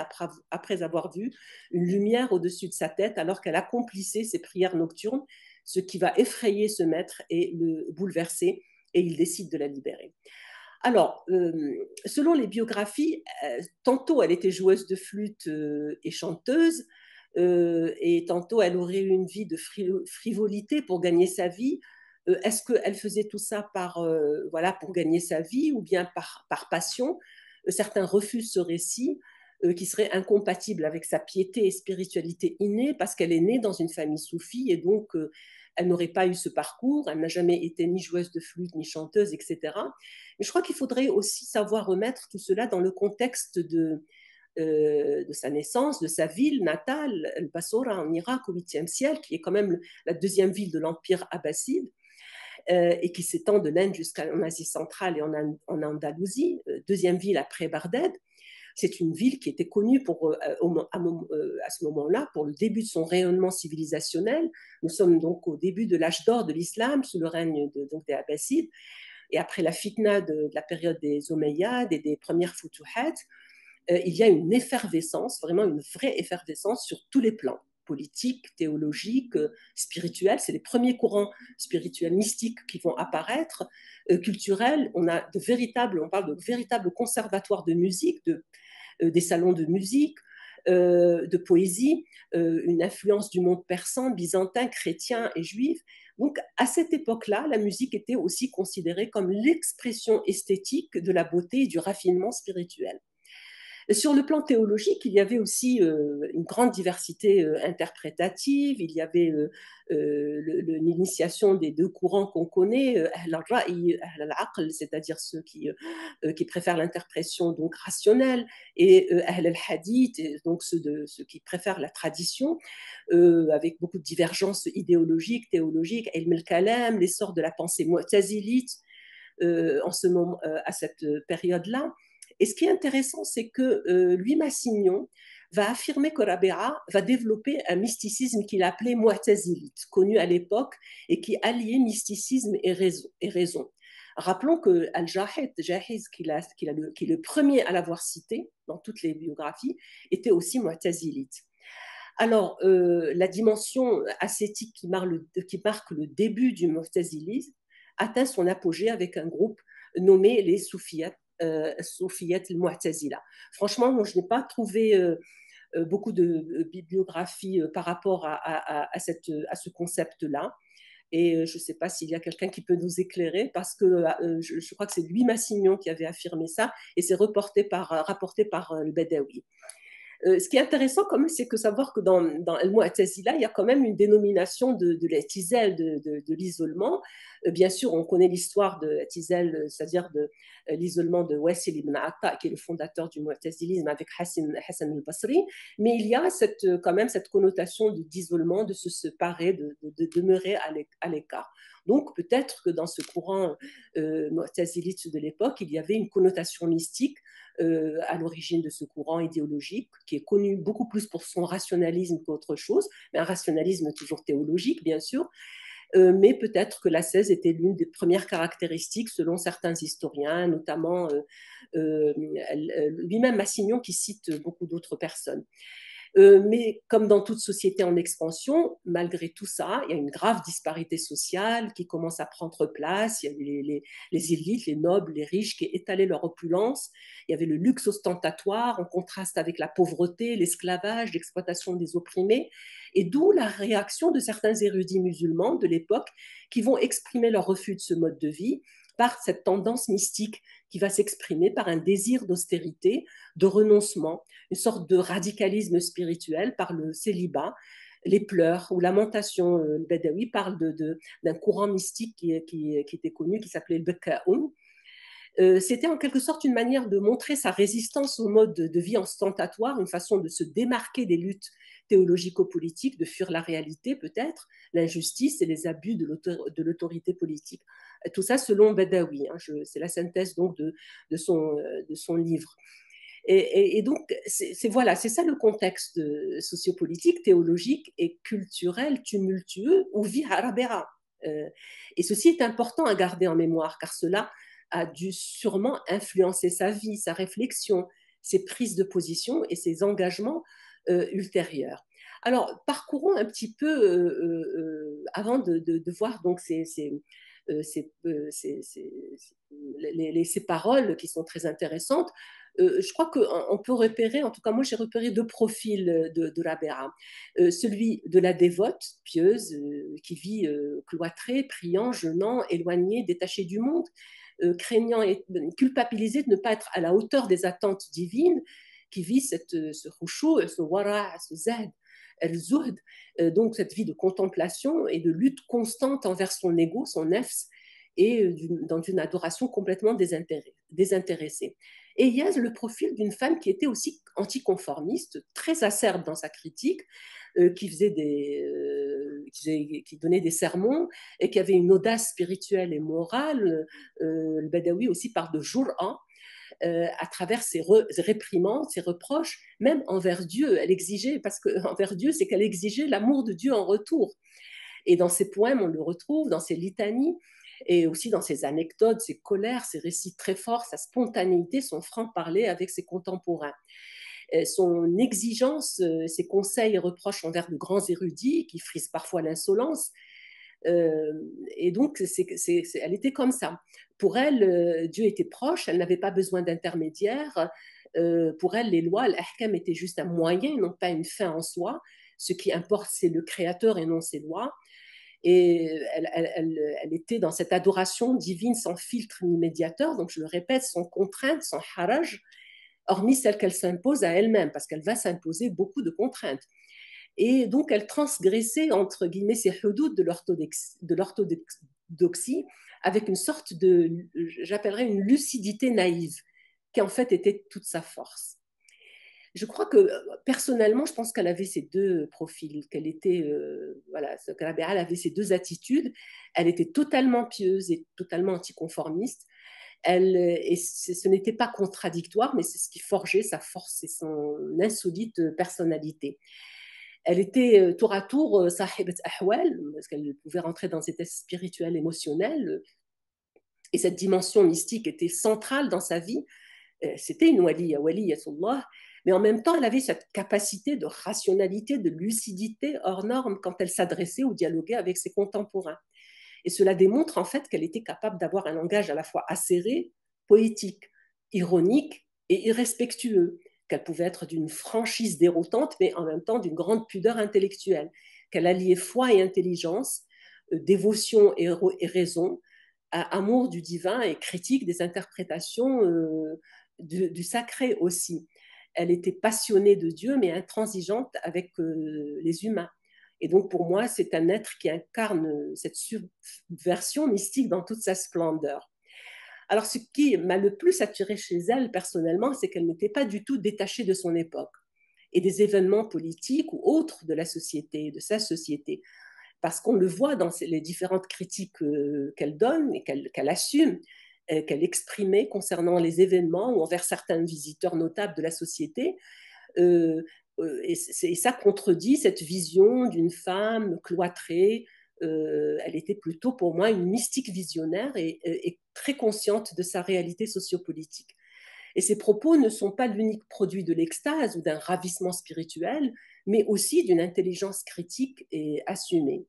après avoir vu une lumière au-dessus de sa tête alors qu'elle accomplissait ses prières nocturnes, ce qui va effrayer ce maître et le bouleverser et il décide de la libérer. Alors, selon les biographies, tantôt elle était joueuse de flûte et chanteuse, et tantôt elle aurait eu une vie de frivolité pour gagner sa vie. Est-ce qu'elle faisait tout ça voilà, pour gagner sa vie ou bien par passion? Certains refusent ce récit qui serait incompatible avec sa piété et spiritualité innée parce qu'elle est née dans une famille soufie et donc elle n'aurait pas eu ce parcours, elle n'a jamais été ni joueuse de flûte ni chanteuse, etc. Mais je crois qu'il faudrait aussi savoir remettre tout cela dans le contexte de sa naissance, de sa ville natale, El Bassora en Irak au 8e siècle, qui est quand même la deuxième ville de l'Empire abbasside et qui s'étend de l'Inde jusqu'en Asie centrale et en Andalousie, deuxième ville après Barded. C'est une ville qui était connue à ce moment-là pour le début de son rayonnement civilisationnel. Nous sommes donc au début de l'âge d'or de l'islam, sous le règne des Abbassides. Et après la fitna de la période des Omeyyades et des premières Futuhat, il y a une effervescence, vraiment une vraie effervescence sur tous les plans, politique, théologique, spirituel. C'est les premiers courants spirituels mystiques qui vont apparaître, culturels. On parle de véritables conservatoires de musique, des salons de musique, de poésie, une influence du monde persan, byzantin, chrétien et juif. Donc, à cette époque-là, la musique était aussi considérée comme l'expression esthétique de la beauté et du raffinement spirituel. Sur le plan théologique, il y avait aussi une grande diversité interprétative. Il y avait l'initiation des deux courants qu'on connaît, Ahl al-Ra'i, Ahl al-Aql, c'est-à-dire ceux qui préfèrent l'interprétation donc rationnelle, et Ahl al-Hadith, donc ceux qui préfèrent la tradition, avec beaucoup de divergences idéologiques, théologiques, Ilm al-Kalam, l'essor de la pensée mu'tazilite à cette période-là. Et ce qui est intéressant, c'est que Louis Massignon va affirmer que Rabea va développer un mysticisme qu'il appelait mu'tazilite, connu à l'époque, et qui alliait mysticisme et raison. Rappelons que Jahiz, qui est le premier à l'avoir cité dans toutes les biographies, était aussi mu'tazilite. Alors, la dimension ascétique qui marque le début du mu'tazilisme atteint son apogée avec un groupe nommé les Soufiyat al-Mu'tazila. Franchement, moi, je n'ai pas trouvé beaucoup de bibliographies par rapport à ce concept-là. Et je ne sais pas s'il y a quelqu'un qui peut nous éclairer, parce que je crois que c'est Louis Massignon qui avait affirmé ça, et c'est rapporté par le Badawi. Ce qui est intéressant quand même, c'est que savoir que dans El Mu'tazila, il y a quand même une dénomination de l'I'tizal, de l'isolement. Bien sûr, on connaît l'histoire de l'I'tizal, c'est-à-dire de l'isolement de Wasil ibn Atta, qui est le fondateur du Mu'tazilisme avec Hassan al-Basri, mais il y a quand même cette connotation d'isolement, de se séparer, de demeurer à l'écart. Donc peut-être que dans ce courant mu'tazilite de l'époque, il y avait une connotation mystique à l'origine de ce courant idéologique, qui est connu beaucoup plus pour son rationalisme qu'autre chose, mais un rationalisme toujours théologique, bien sûr. Mais peut-être que l'ascèse était l'une des premières caractéristiques selon certains historiens, notamment lui-même Massignon qui cite beaucoup d'autres personnes. Mais comme dans toute société en expansion, malgré tout ça, il y a une grave disparité sociale qui commence à prendre place. Il y a les élites, les nobles, les riches qui étalaient leur opulence. Il y avait le luxe ostentatoire en contraste avec la pauvreté, l'esclavage, l'exploitation des opprimés. Et d'où la réaction de certains érudits musulmans de l'époque qui vont exprimer leur refus de ce mode de vie par cette tendance mystique qui va s'exprimer par un désir d'austérité, de renoncement, une sorte de radicalisme spirituel par le célibat, les pleurs ou lamentation. Le Badawi parle d'un courant mystique qui était connu, qui s'appelait le Beka'oun. C'était en quelque sorte une manière de montrer sa résistance au mode de vie ostentatoire, une façon de se démarquer des luttes théologico-politiques, de fuir la réalité peut-être, l'injustice et les abus de l'autorité politique. Tout ça selon Badawi, hein, c'est la synthèse donc de son livre. Et donc, voilà, c'est ça le contexte sociopolitique, théologique et culturel tumultueux où vit Harabera. Et ceci est important à garder en mémoire, car cela a dû sûrement influencer sa vie, sa réflexion, ses prises de position et ses engagements ultérieurs. Alors, parcourons un petit peu, avant de voir donc ces paroles qui sont très intéressantes. Je crois qu'on peut repérer, en tout cas moi j'ai repéré deux profils de Rabea. Celui de la dévote, pieuse, qui vit cloîtrée, priant, jeûnant, éloignée, détachée du monde, craignant et culpabilisée de ne pas être à la hauteur des attentes divines, qui vit ce khushu', ce wara', ce zahd, al-zuhd, donc cette vie de contemplation et de lutte constante envers son ego, son nefs, et dans une adoration complètement désintéressée. Et il y a le profil d'une femme qui était aussi anticonformiste, très acerbe dans sa critique, qui donnait des sermons et qui avait une audace spirituelle et morale. Le Badawi aussi parle de Jur'a, à travers ses réprimandes, ses reproches, même envers Dieu. Elle exigeait, parce qu'envers Dieu, c'est qu'elle exigeait l'amour de Dieu en retour. Et dans ses poèmes, on le retrouve, dans ses litanies, et aussi dans ses anecdotes, ses colères, ses récits très forts, sa spontanéité, son franc-parler avec ses contemporains. Son exigence, ses conseils et reproches envers de grands érudits qui frisent parfois l'insolence. Et donc, elle était comme ça. Pour elle, Dieu était proche, elle n'avait pas besoin d'intermédiaire. Pour elle, les lois, l'ahkam étaient juste un moyen, non pas une fin en soi. Ce qui importe, c'est le créateur et non ses lois. Et elle était dans cette adoration divine sans filtre ni médiateur, donc je le répète, sans contrainte, sans haraj, hormis celle qu'elle s'impose à elle-même, parce qu'elle va s'imposer beaucoup de contraintes. Et donc, elle transgressait, entre guillemets, ces hudud de l'orthodoxie avec une sorte de, j'appellerais une lucidité naïve, qui en fait était toute sa force. Je crois que personnellement, je pense qu'elle avait ces deux profils, qu'elle était, voilà, elle avait ces deux attitudes. Elle était totalement pieuse et totalement anticonformiste. Et ce n'était pas contradictoire, mais c'est ce qui forgeait sa force et son insolite personnalité. Elle était tour à tour sahibat ahwal, parce qu'elle pouvait rentrer dans cet état spirituel, émotionnel, et cette dimension mystique était centrale dans sa vie. C'était une waliyatullah, mais en même temps, elle avait cette capacité de rationalité, de lucidité hors norme quand elle s'adressait ou dialoguait avec ses contemporains. Et cela démontre en fait qu'elle était capable d'avoir un langage à la fois acéré, poétique, ironique et irrespectueux, qu'elle pouvait être d'une franchise déroutante, mais en même temps d'une grande pudeur intellectuelle, qu'elle alliait foi et intelligence, dévotion et raison, amour du divin et critique des interprétations du sacré aussi. Elle était passionnée de Dieu, mais intransigeante avec les humains. Et donc, pour moi, c'est un être qui incarne cette subversion mystique dans toute sa splendeur. Alors, ce qui m'a le plus attiré chez elle, personnellement, c'est qu'elle n'était pas du tout détachée de son époque et des événements politiques ou autres de la société, de sa société. Parce qu'on le voit dans les différentes critiques qu'elle donne et qu'elle assume, qu'elle exprimait concernant les événements ou envers certains visiteurs notables de la société. Et ça contredit cette vision d'une femme cloîtrée. Elle était plutôt pour moi une mystique visionnaire et très consciente de sa réalité sociopolitique. Et ces propos ne sont pas l'unique produit de l'extase ou d'un ravissement spirituel, mais aussi d'une intelligence critique et assumée.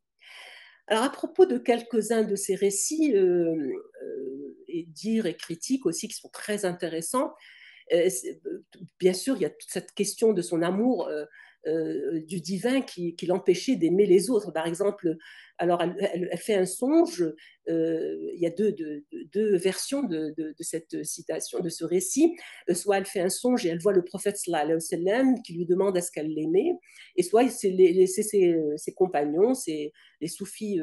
Alors à propos de quelques-uns de ces récits, et dires et critiques aussi qui sont très intéressants, bien sûr, il y a toute cette question de son amour du divin qui l'empêchait d'aimer les autres. Par exemple, alors elle fait un songe, il y a deux versions de cette citation, de ce récit. Soit elle fait un songe et elle voit le prophète sallallahu alayhi wa sallam qui lui demande est-ce qu'elle l'aimait, et soit c'est ses compagnons, c'est les soufis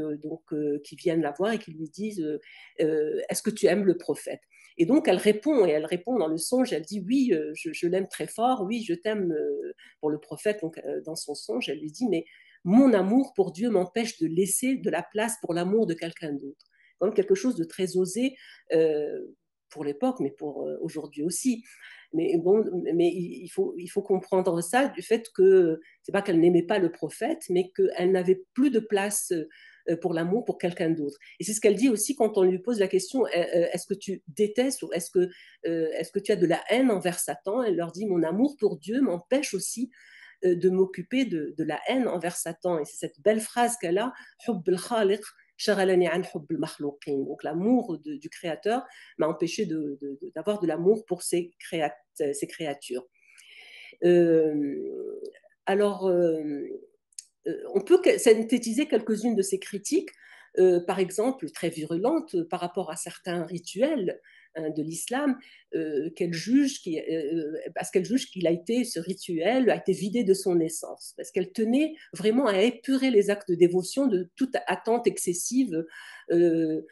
qui viennent la voir et qui lui disent est-ce que tu aimes le prophète? Et donc elle répond dans le songe, elle dit oui, je l'aime très fort, oui, je t'aime pour le prophète. Donc dans son songe, elle lui dit mais mon amour pour Dieu m'empêche de laisser de la place pour l'amour de quelqu'un d'autre. Donc quelque chose de très osé pour l'époque, mais pour aujourd'hui aussi. Mais bon, mais il faut comprendre ça du fait que c'est pas qu'elle n'aimait pas le prophète, mais qu'elle n'avait plus de place pour l'amour pour quelqu'un d'autre. Et c'est ce qu'elle dit aussi quand on lui pose la question est-ce que tu détestes ou est-ce que tu as de la haine envers Satan? Elle leur dit mon amour pour Dieu m'empêche aussi de m'occuper de la haine envers Satan. Et c'est cette belle phrase qu'elle a, Hubb al-Khaliq, Donc l'amour du créateur m'a empêché d'avoir de l'amour pour ces créatures. Euh, alors, on peut synthétiser quelques-unes de ces critiques, par exemple, très virulentes par rapport à certains rituels de l'islam, parce qu'elle juge ce rituel a été vidé de son essence, parce qu'elle tenait vraiment à épurer les actes de dévotion de toute attente excessive de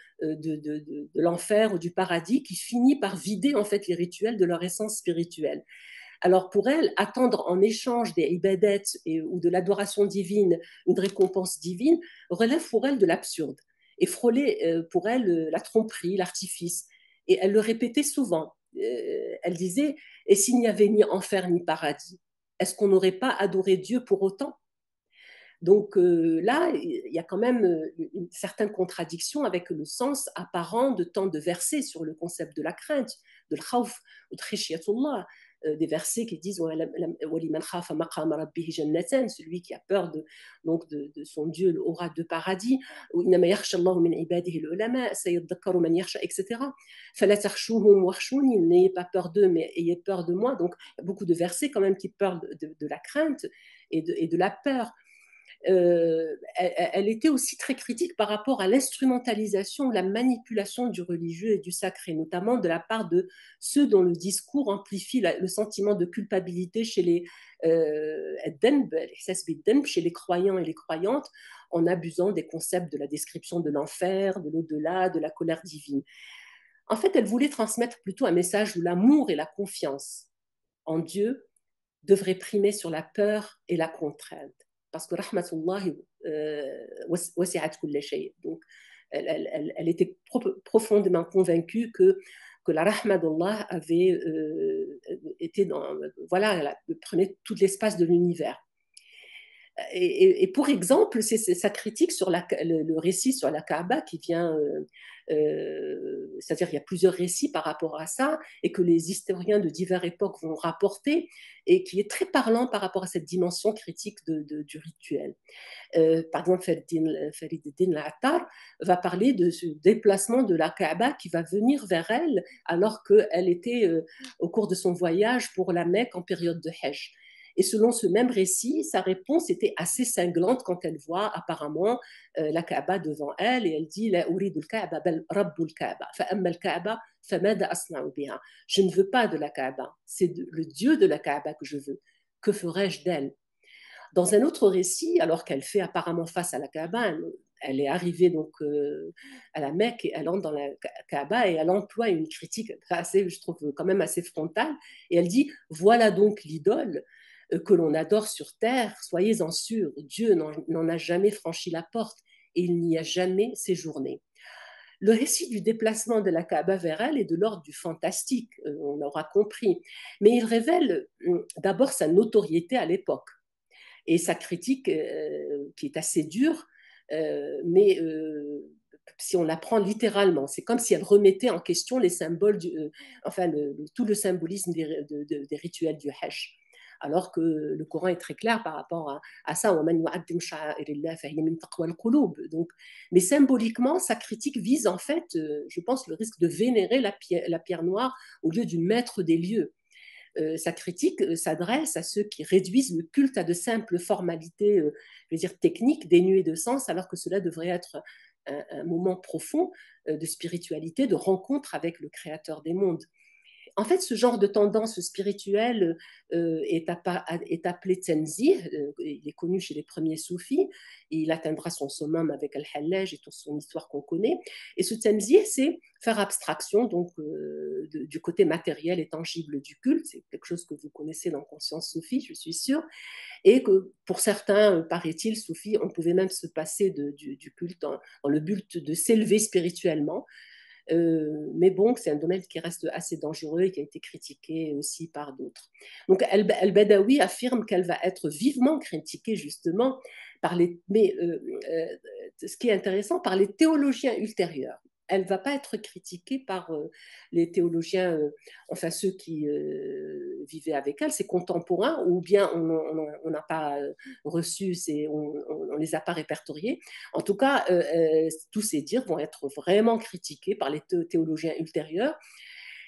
l'enfer ou du paradis, qui finit par vider en fait les rituels de leur essence spirituelle. Alors pour elle, attendre en échange des ibadat ou de l'adoration divine une récompense divine relève pour elle de l'absurde et frôlait pour elle la tromperie, l'artifice. Et elle le répétait souvent. Elle disait, et s'il n'y avait ni enfer ni paradis, est-ce qu'on n'aurait pas adoré Dieu pour autant? Donc là, il y a quand même une certaine contradiction avec le sens apparent de tant de versets sur le concept de la crainte, de l'khawf, ou de khishiyatullah, des versets qui disent celui qui a peur donc de son Dieu aura deux paradis, etc. N'ayez pas peur d'eux, mais ayez peur de moi. Donc, il y a beaucoup de versets quand même qui parlent de la crainte et de la peur. Elle était aussi très critique par rapport à l'instrumentalisation, la manipulation du religieux et du sacré, notamment de la part de ceux dont le discours amplifie le sentiment de culpabilité chez chez les croyants et les croyantes, en abusant des concepts de la description de l'enfer, de l'au-delà, de la colère divine. En fait, elle voulait transmettre plutôt un message où l'amour et la confiance en Dieu devraient primer sur la peur et la contrainte. Parce que rahmatullahi wasi'at kulla shay. Donc, elle était profondément convaincue que la rahma d'Allah avait été voilà, elle prenait tout l'espace de l'univers. Et pour exemple, c'est sa critique sur le récit sur la Kaaba qui vient, c'est-à-dire il y a plusieurs récits par rapport à ça, et que les historiens de diverses époques vont rapporter, et qui est très parlant par rapport à cette dimension critique du rituel. Par exemple, Fariduddin al-Attar va parler de ce déplacement de la Kaaba qui va venir vers elle alors qu'elle était au cours de son voyage pour la Mecque en période de Hajj. Et selon ce même récit, sa réponse était assez cinglante quand elle voit apparemment la Kaaba devant elle, et elle dit La uridu al-Kaaba bal rabbul Kaaba fa amma al-Kaaba famada asna'u biha. Je ne veux pas de la Kaaba, c'est le Dieu de la Kaaba que je veux. Que ferais-je d'elle? Dans un autre récit, alors qu'elle fait apparemment face à la Kaaba, elle est arrivée donc à la Mecque et elle entre dans la Kaaba et elle emploie une critique assez, je trouve quand même assez frontale, et elle dit voilà donc l'idole que l'on adore sur terre, soyez-en sûrs, Dieu n'en a jamais franchi la porte et il n'y a jamais séjourné. Le récit du déplacement de la Kaaba vers elle est de l'ordre du fantastique, on l'aura compris, mais il révèle d'abord sa notoriété à l'époque et sa critique qui est assez dure, mais si on la prend littéralement, c'est comme si elle remettait en question les symboles, enfin tout le symbolisme des rituels du Hajj. Alors que le Coran est très clair par rapport à ça. Donc, mais symboliquement, sa critique vise en fait, je pense, le risque de vénérer la pierre noire au lieu du maître des lieux. Sa critique s'adresse à ceux qui réduisent le culte à de simples formalités, je veux dire techniques, dénuées de sens, alors que cela devrait être un moment profond de spiritualité, de rencontre avec le Créateur des mondes. En fait, ce genre de tendance spirituelle est appelé Tenzih. Il est connu chez les premiers soufis. Et il atteindra son summum avec Al-Hallaj et toute son histoire qu'on connaît. Et ce Tenzih, c'est faire abstraction donc, du côté matériel et tangible du culte. C'est quelque chose que vous connaissez dans Conscience Soufie, je suis sûre. Et que pour certains, paraît-il, soufis, on pouvait même se passer du culte dans le but de s'élever spirituellement. Mais bon, c'est un domaine qui reste assez dangereux et qui a été critiqué aussi par d'autres. Donc, Al-Badawi affirme qu'elle va être vivement critiquée justement par ce qui est intéressant, par les théologiens ultérieurs. elle ne va pas être critiquée par les théologiens, enfin ceux qui vivaient avec elle, ses contemporains, ou bien on n'a pas reçu, on les a pas répertoriés. En tout cas, tous ces dires vont être vraiment critiqués par les théologiens ultérieurs.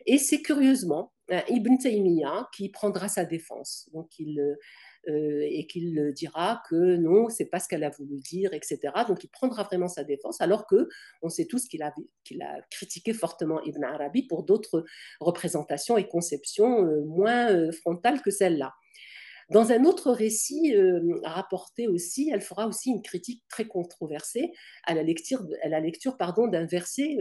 Et c'est curieusement Ibn Taymiyyah qui prendra sa défense. Donc et qu'il dira que non, c'est pas ce qu'elle a voulu dire, etc. Donc il prendra vraiment sa défense, alors que on sait tous qu'il a critiqué fortement Ibn Arabi pour d'autres représentations et conceptions moins frontales que celle-là. Dans un autre récit rapporté aussi, elle fera aussi une critique très controversée à la lecture pardon, d'un verset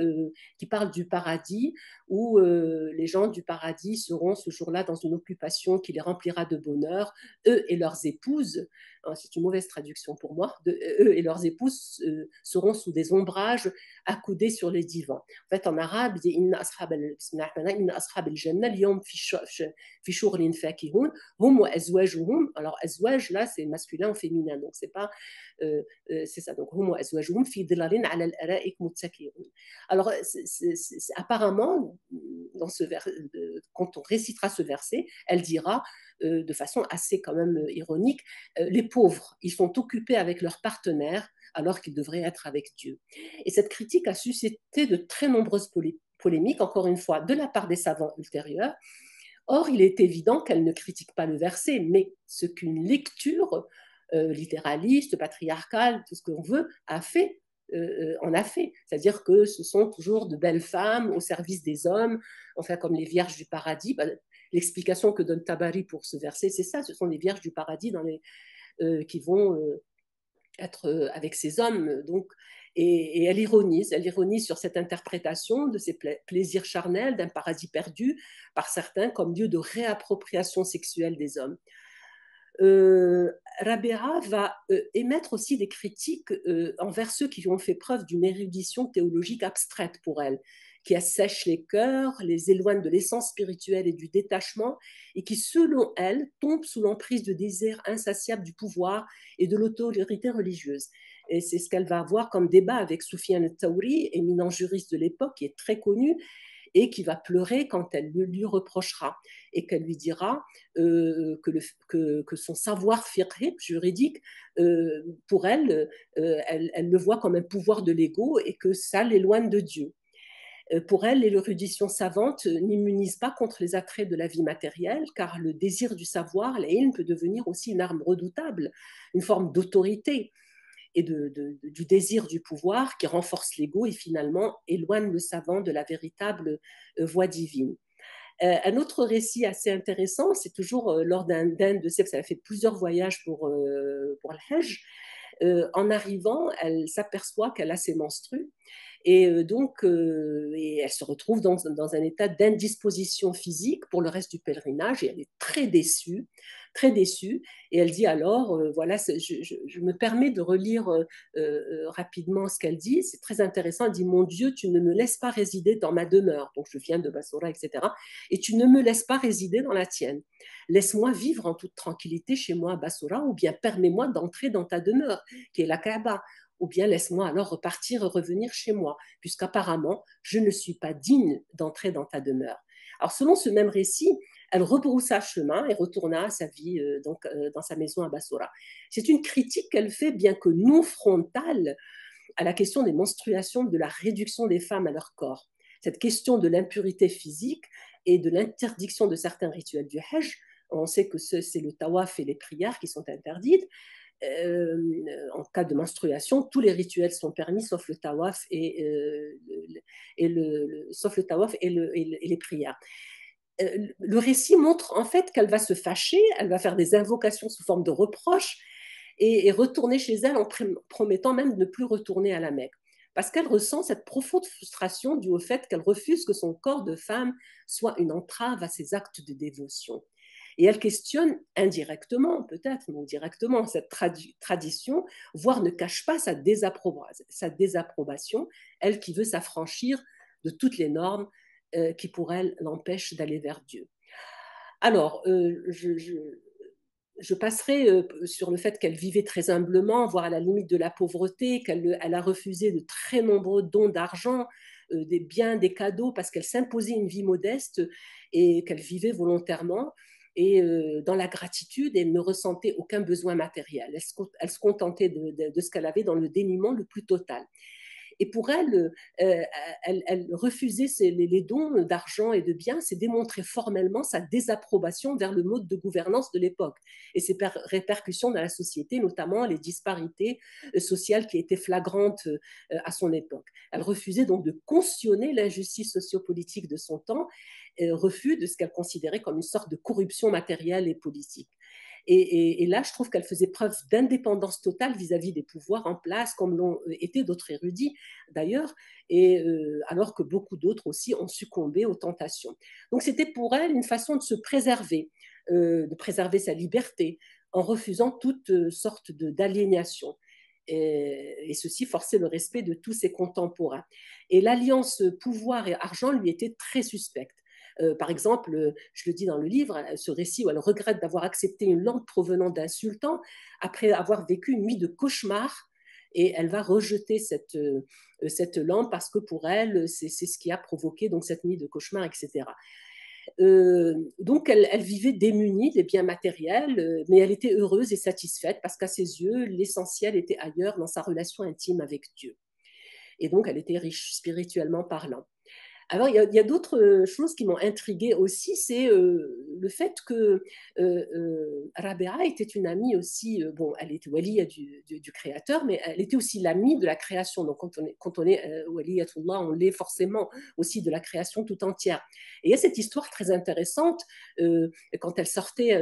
qui parle du paradis, où les gens du paradis seront ce jour-là dans une occupation qui les remplira de bonheur, eux et leurs épouses. C'est une mauvaise traduction pour moi. Eux et leurs épouses seront sous des ombrages accoudés sur les divans. En fait, en arabe, il dit Inna ashab al-jannah al-yawm fi shughlin fakihun hum wa azwajuhum. Alors azwaj là c'est masculin ou féminin, donc c'est pas c'est ça, donc hum wa azwajuhum fi dhilalin ala al-ara'ik muttaki'un. Alors apparemment dans quand on récitera ce verset, elle dira de façon assez quand même ironique, les pauvres, ils sont occupés avec leurs partenaires alors qu'ils devraient être avec Dieu. Et cette critique a suscité de très nombreuses polémiques, encore une fois, de la part des savants ultérieurs. Or, il est évident qu'elle ne critique pas le verset, mais ce qu'une lecture littéraliste, patriarcale, tout ce qu'on veut, en a fait. C'est-à-dire que ce sont toujours de belles femmes au service des hommes, enfin comme les vierges du paradis. L'explication que donne Tabari pour ce verset, c'est ça, ce sont les vierges du paradis qui vont être avec ces hommes. Donc, et elle ironise sur cette interprétation de ces plaisirs charnels d'un paradis perdu par certains comme lieu de réappropriation sexuelle des hommes. Rabea va émettre aussi des critiques envers ceux qui ont fait preuve d'une érudition théologique abstraite pour elle, qui assèche les cœurs, les éloigne de l'essence spirituelle et du détachement, et qui, selon elle, tombe sous l'emprise de désirs insatiables du pouvoir et de l'autorité religieuse. Et c'est ce qu'elle va avoir comme débat avec Soufiane Taouri, éminent juriste de l'époque, qui est très connu, et qui va pleurer quand elle le lui reprochera et qu'elle lui dira que son savoir fiqh juridique, pour elle, elle le voit comme un pouvoir de l'ego et que ça l'éloigne de Dieu. Pour elle, l'érudition savante n'immunise pas contre les attraits de la vie matérielle, car le désir du savoir, l'ilm, peut devenir aussi une arme redoutable, une forme d'autorité et du désir du pouvoir qui renforce l'ego et finalement éloigne le savant de la véritable voie divine. Un autre récit assez intéressant, c'est toujours lors d'un de ces, elle a fait plusieurs voyages pour le Hajj. En arrivant, elle s'aperçoit qu'elle a ses menstrues et donc et elle se retrouve dans un état d'indisposition physique pour le reste du pèlerinage et elle est très déçue. Et elle dit alors, voilà, je me permets de relire rapidement ce qu'elle dit, c'est très intéressant. Elle dit, mon Dieu, tu ne me laisses pas résider dans ma demeure, donc je viens de Bassora, etc. Et tu ne me laisses pas résider dans la tienne. Laisse-moi vivre en toute tranquillité chez moi à Bassora, ou bien permets-moi d'entrer dans ta demeure, qui est la Kaaba, ou bien laisse-moi alors repartir et revenir chez moi, puisqu'apparemment, je ne suis pas digne d'entrer dans ta demeure. Alors, selon ce même récit, elle rebroussa chemin et retourna à sa vie dans sa maison à Bassora. C'est une critique qu'elle fait, bien que non frontale, à la question des menstruations, de la réduction des femmes à leur corps. Cette question de l'impurité physique et de l'interdiction de certains rituels du Hajj, on sait que c'est le tawaf et les prières qui sont interdites. En cas de menstruation, tous les rituels sont permis sauf le tawaf sauf le tawaf et les prières. Le récit montre en fait qu'elle va se fâcher, elle va faire des invocations sous forme de reproches et retourner chez elle en promettant même de ne plus retourner à la Mecque. Parce qu'elle ressent cette profonde frustration due au fait qu'elle refuse que son corps de femme soit une entrave à ses actes de dévotion. Et elle questionne indirectement, peut-être, non directement, cette tradition, voire ne cache pas sa désapprobation, elle qui veut s'affranchir de toutes les normes qui, pour elle, l'empêchent d'aller vers Dieu. Alors, je passerai sur le fait qu'elle vivait très humblement, voire à la limite de la pauvreté, qu'elle a refusé de très nombreux dons d'argent, des biens, des cadeaux, parce qu'elle s'imposait une vie modeste et qu'elle vivait volontairement. Et dans la gratitude, elle ne ressentait aucun besoin matériel. Elle se contentait de ce qu'elle avait dans le dénuement le plus total. Et pour elle, elle refusait les dons d'argent et de biens, c'est démontrer formellement sa désapprobation vers le mode de gouvernance de l'époque et ses répercussions dans la société, notamment les disparités sociales qui étaient flagrantes à son époque. Elle refusait donc de cautionner l'injustice sociopolitique de son temps, refus de ce qu'elle considérait comme une sorte de corruption matérielle et politique. Et là, je trouve qu'elle faisait preuve d'indépendance totale vis-à-vis des pouvoirs en place, comme l'ont été d'autres érudits d'ailleurs, et alors que beaucoup d'autres aussi ont succombé aux tentations. Donc c'était pour elle une façon de préserver sa liberté, en refusant toutes sortes d'aliénation. Et ceci forçait le respect de tous ses contemporains. Et l'alliance pouvoir et argent lui était très suspecte. Par exemple, je le dis dans le livre, ce récit où elle regrette d'avoir accepté une lampe provenant d'un sultan après avoir vécu une nuit de cauchemar. Et elle va rejeter cette lampe parce que pour elle, c'est ce qui a provoqué donc, cette nuit de cauchemar, etc. Donc, elle vivait démunie des biens matériels, mais elle était heureuse et satisfaite parce qu'à ses yeux, l'essentiel était ailleurs dans sa relation intime avec Dieu. Et donc, elle était riche spirituellement parlant. Alors, il y a d'autres choses qui m'ont intriguée aussi, c'est le fait que Rabea était une amie aussi, bon, elle était waliya du créateur, mais elle était aussi l'amie de la création. Donc, quand on est waliyatullah, on l'est forcément aussi de la création tout entière. Et il y a cette histoire très intéressante, quand elle sortait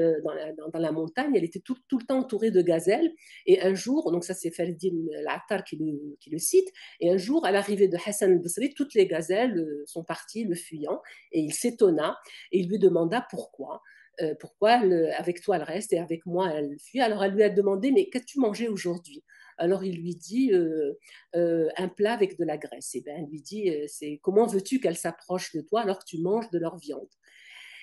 dans la montagne, elle était tout le temps entourée de gazelles, et un jour, donc ça c'est Ferdin L'Attar qui le cite, et un jour, à l'arrivée de Hassan al-Basri, toutes les gazelles sont parties, le fuyant, et il s'étonna, et il lui demanda pourquoi. Pourquoi avec toi elle reste et avec moi elle fuit. Alors elle lui a demandé, mais qu'as-tu mangé aujourd'hui? Alors il lui dit un plat avec de la graisse. Et bien elle lui dit, c'est comment veux-tu qu'elle s'approche de toi alors que tu manges de leur viande?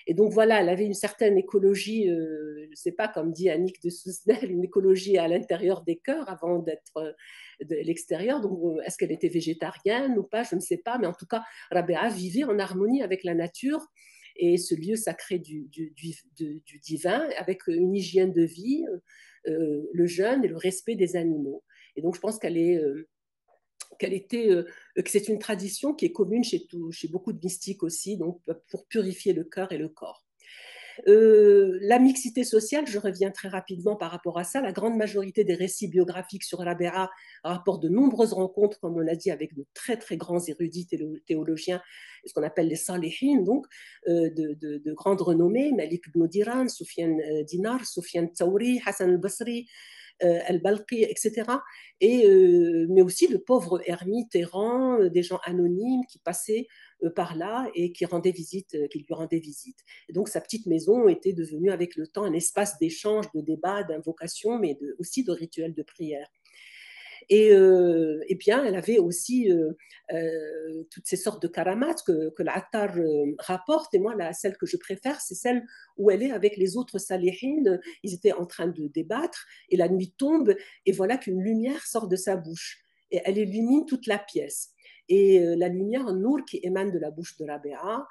Et donc voilà, elle avait une certaine écologie, je ne sais pas, comme dit Annick de Souzenel, une écologie à l'intérieur des cœurs avant d'être de l'extérieur. Donc est-ce qu'elle était végétarienne ou pas? Je ne sais pas, mais en tout cas, Rabea vivait en harmonie avec la nature et ce lieu sacré du divin, avec une hygiène de vie, le jeûne et le respect des animaux. Et donc je pense que c'est une tradition qui est commune chez beaucoup de mystiques aussi, donc pour purifier le cœur et le corps. La mixité sociale, je reviens très rapidement par rapport à ça. La grande majorité des récits biographiques sur Rabea rapportent de nombreuses rencontres, comme on l'a dit, avec de très très grands érudits théologiens, ce qu'on appelle les salihin, donc de grande renommée, Malik ibn Diran, Soufiane Dinar, Soufiane Tsaouri, Hassan al-Basri, al-Balqi, etc. Mais aussi de pauvres ermites errants, des gens anonymes qui passaient par là et qui lui rendaient visite. Et donc sa petite maison était devenue avec le temps un espace d'échange, de débat, d'invocation, mais aussi de rituels de prière. Et bien, elle avait aussi toutes ces sortes de karamates que l'Attar rapporte. Et moi, celle que je préfère, c'est celle où elle est avec les autres salihines. Ils étaient en train de débattre et la nuit tombe et voilà qu'une lumière sort de sa bouche. Et elle illumine toute la pièce. Et la lumière Nour qui émane de la bouche de Rabea,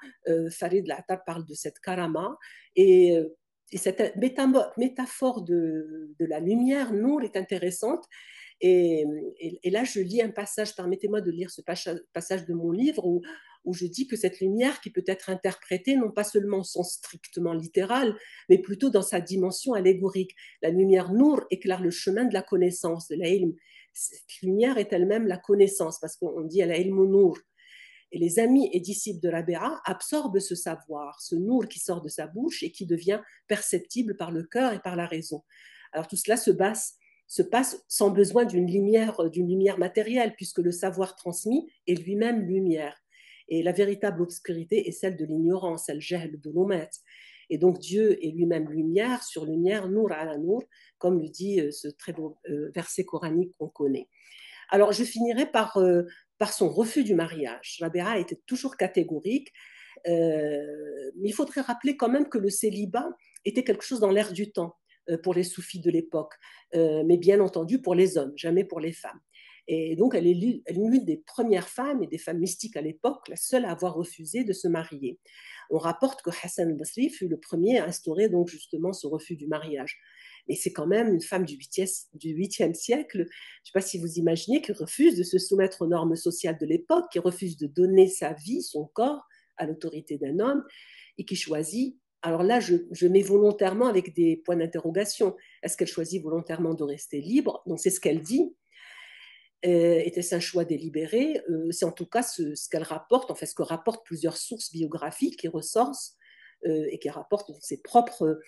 Farid l'Attar parle de cette karama. Et cette métaphore de la lumière Nour est intéressante. Et là, je lis un passage, permettez-moi de lire ce passage de mon livre où je dis que cette lumière qui peut être interprétée non pas seulement au sens strictement littéral, mais plutôt dans sa dimension allégorique. La lumière Nour éclaire le chemin de la connaissance, de la ilm. Cette lumière est elle-même la connaissance, parce qu'on dit à la ilm Nour. Et les amis et disciples de Rabea absorbent ce savoir, ce Nour qui sort de sa bouche et qui devient perceptible par le cœur et par la raison. Alors tout cela se passe sans besoin d'une lumière matérielle, puisque le savoir transmis est lui-même lumière. Et la véritable obscurité est celle de l'ignorance, elle gèle de l'omet. Et donc Dieu est lui-même lumière sur lumière, nour ala nour, comme le dit ce très beau verset coranique qu'on connaît. Alors je finirai par son refus du mariage. Rabea était toujours catégorique, mais il faudrait rappeler quand même que le célibat était quelque chose dans l'air du temps. pour les soufis de l'époque, mais bien entendu pour les hommes, jamais pour les femmes. Et donc, elle est l'une des premières femmes et des femmes mystiques à l'époque, la seule à avoir refusé de se marier. On rapporte que Hassan al-Basri fut le premier à instaurer donc justement ce refus du mariage. Mais c'est quand même une femme du 8e siècle, je ne sais pas si vous imaginez, qui refuse de se soumettre aux normes sociales de l'époque, qui refuse de donner sa vie, son corps, à l'autorité d'un homme, et qui choisit. Alors là, je mets volontairement avec des points d'interrogation. Est-ce qu'elle choisit volontairement de rester libre? Donc c'est ce qu'elle dit. Était-ce un choix délibéré? C'est en tout cas ce qu'elle rapporte, en fait, ce que rapportent plusieurs sources biographiques qui ressortent et qui rapportent ses propres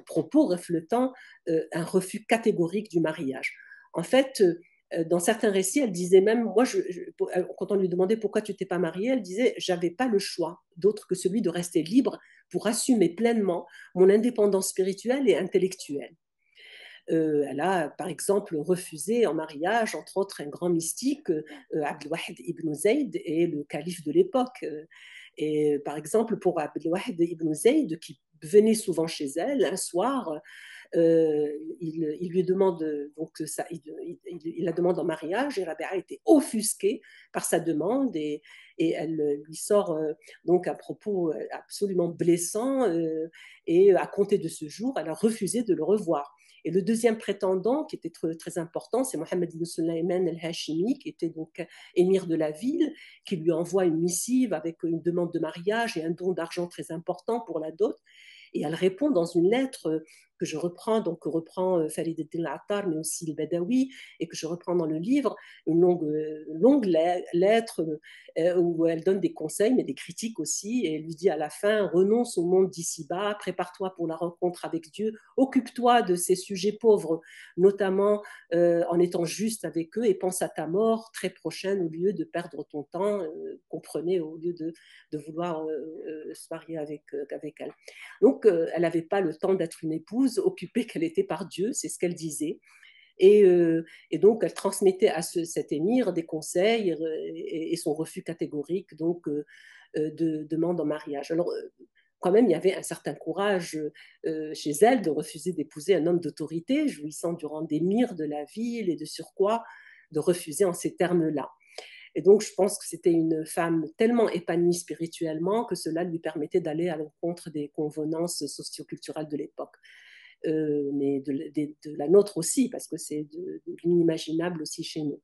propos reflétant un refus catégorique du mariage. En fait, dans certains récits, elle disait même, quand on lui demandait pourquoi tu t'es pas mariée, elle disait, j'avais pas le choix d'autre que celui de rester libre pour assumer pleinement mon indépendance spirituelle et intellectuelle. Elle a, par exemple, refusé en mariage, entre autres, un grand mystique, Abdelwahid ibn Zayd, et le calife de l'époque. Et par exemple, pour Abdelwahid ibn Zayd, qui venait souvent chez elle, un soir, il lui demande donc ça, il la demande en mariage, et Rabia était offusquée par sa demande, et elle lui sort donc un propos absolument blessant, et à compter de ce jour, elle a refusé de le revoir. Et le deuxième prétendant, qui était très, très important, c'est Mohammed ibn Sulaiman al-Hashimi, qui était donc émir de la ville, qui lui envoie une missive avec une demande de mariage et un don d'argent très important pour la dot. Et elle répond dans une lettre que je reprends, donc que reprend Farid al-Attar, mais aussi le Badawi, et que je reprends dans le livre, une longue lettre où elle donne des conseils, mais des critiques aussi, et elle lui dit à la fin, renonce au monde d'ici-bas, prépare-toi pour la rencontre avec Dieu, occupe-toi de ces sujets pauvres, notamment en étant juste avec eux, et pense à ta mort très prochaine au lieu de perdre ton temps, comprenez, au lieu de vouloir se marier avec elle. Donc, elle n'avait pas le temps d'être une épouse, occupée qu'elle était par Dieu, c'est ce qu'elle disait. Et donc, elle transmettait à cet émir des conseils et son refus catégorique donc, de demande en mariage. Alors, quand même, il y avait un certain courage chez elle de refuser d'épouser un homme d'autorité, jouissant du rang d'émir de la ville et de surcroît de refuser en ces termes-là. Et donc, je pense que c'était une femme tellement épanouie spirituellement que cela lui permettait d'aller à l'encontre des convenances socioculturelles de l'époque. Mais de la nôtre aussi, parce que c'est de l'inimaginable aussi chez nous.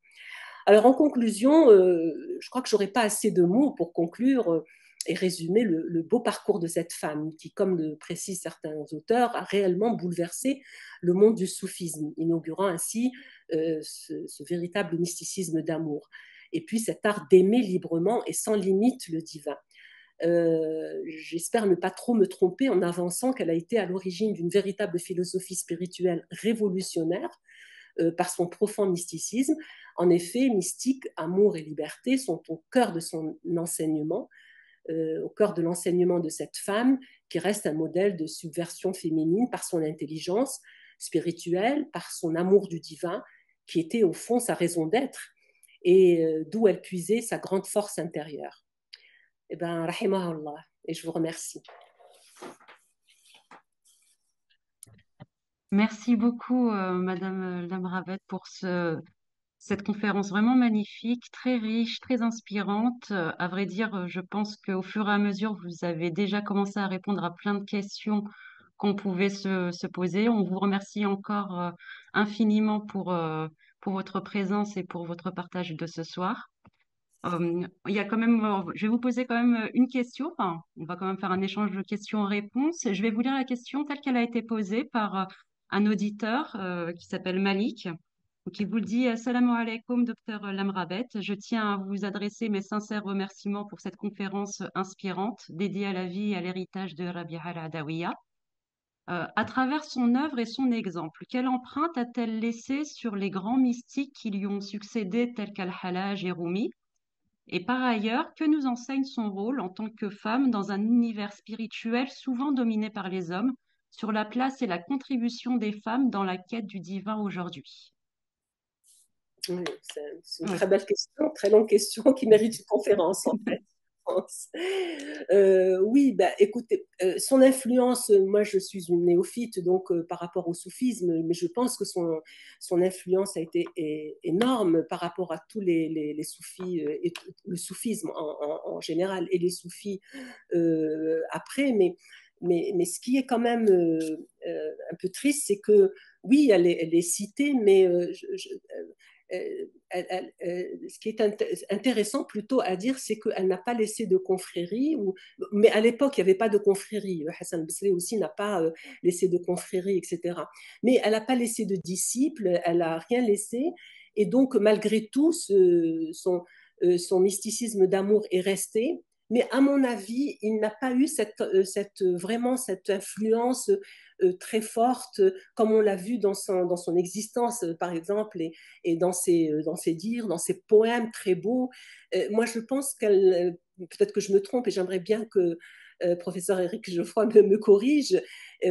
Alors, en conclusion, je crois que je n'aurai pas assez de mots pour conclure et résumer le beau parcours de cette femme qui, comme le précisent certains auteurs, a réellement bouleversé le monde du soufisme, inaugurant ainsi ce véritable mysticisme d'amour. Et puis cet art d'aimer librement et sans limite le divin. J'espère ne pas trop me tromper en avançant qu'elle a été à l'origine d'une véritable philosophie spirituelle révolutionnaire par son profond mysticisme. En effet, mystique, amour et liberté sont au cœur de son enseignement, au cœur de l'enseignement de cette femme qui reste un modèle de subversion féminine par son intelligence spirituelle, par son amour du divin, qui était au fond sa raison d'être et d'où elle puisait sa grande force intérieure. Eh bien, rahimahullah, et je vous remercie. Merci beaucoup, Madame Lamravet, pour cette conférence vraiment magnifique, très riche, très inspirante. À vrai dire, je pense qu'au fur et à mesure, vous avez déjà commencé à répondre à plein de questions qu'on pouvait se poser. On vous remercie encore infiniment pour votre présence et pour votre partage de ce soir. Il y a quand même, je vais vous poser quand même une question. Enfin, on va quand même faire un échange de questions-réponses. Je vais vous lire la question telle qu'elle a été posée par un auditeur qui s'appelle Malik, qui vous dit Assalamu alaikum, docteur Lamrabet. Je tiens à vous adresser mes sincères remerciements pour cette conférence inspirante dédiée à la vie et à l'héritage de Rabi'a al-Adawiya. À travers son œuvre et son exemple, quelle empreinte a-t-elle laissé sur les grands mystiques qui lui ont succédé, tels qu'Al-Hallaj et Rumi? Et par ailleurs, que nous enseigne son rôle en tant que femme dans un univers spirituel souvent dominé par les hommes, sur la place et la contribution des femmes dans la quête du divin aujourd'hui? Oui, c'est une Oui. très belle question, très longue question qui mérite une conférence en fait. France. Oui, bah, écoutez, son influence, moi je suis une néophyte donc par rapport au soufisme, mais je pense que son influence a été énorme par rapport à tous les soufis, et le soufisme en général et les soufis après. Mais ce qui est quand même un peu triste, c'est que oui, elle est citée, mais ce qui est intéressant plutôt à dire, c'est qu'elle n'a pas laissé de confrérie. Mais à l'époque, il n'y avait pas de confrérie. Hassan Basri aussi n'a pas laissé de confrérie, etc. Mais elle n'a pas laissé de disciples, elle n'a rien laissé. Et donc, malgré tout, son mysticisme d'amour est resté. Mais à mon avis, il n'a pas eu vraiment cette influence très forte, comme on l'a vu dans son existence, par exemple, et dans ses dires, dans ses poèmes très beaux. Moi, je pense peut-être que je me trompe, et j'aimerais bien que professeur Éric Geoffroy me corrige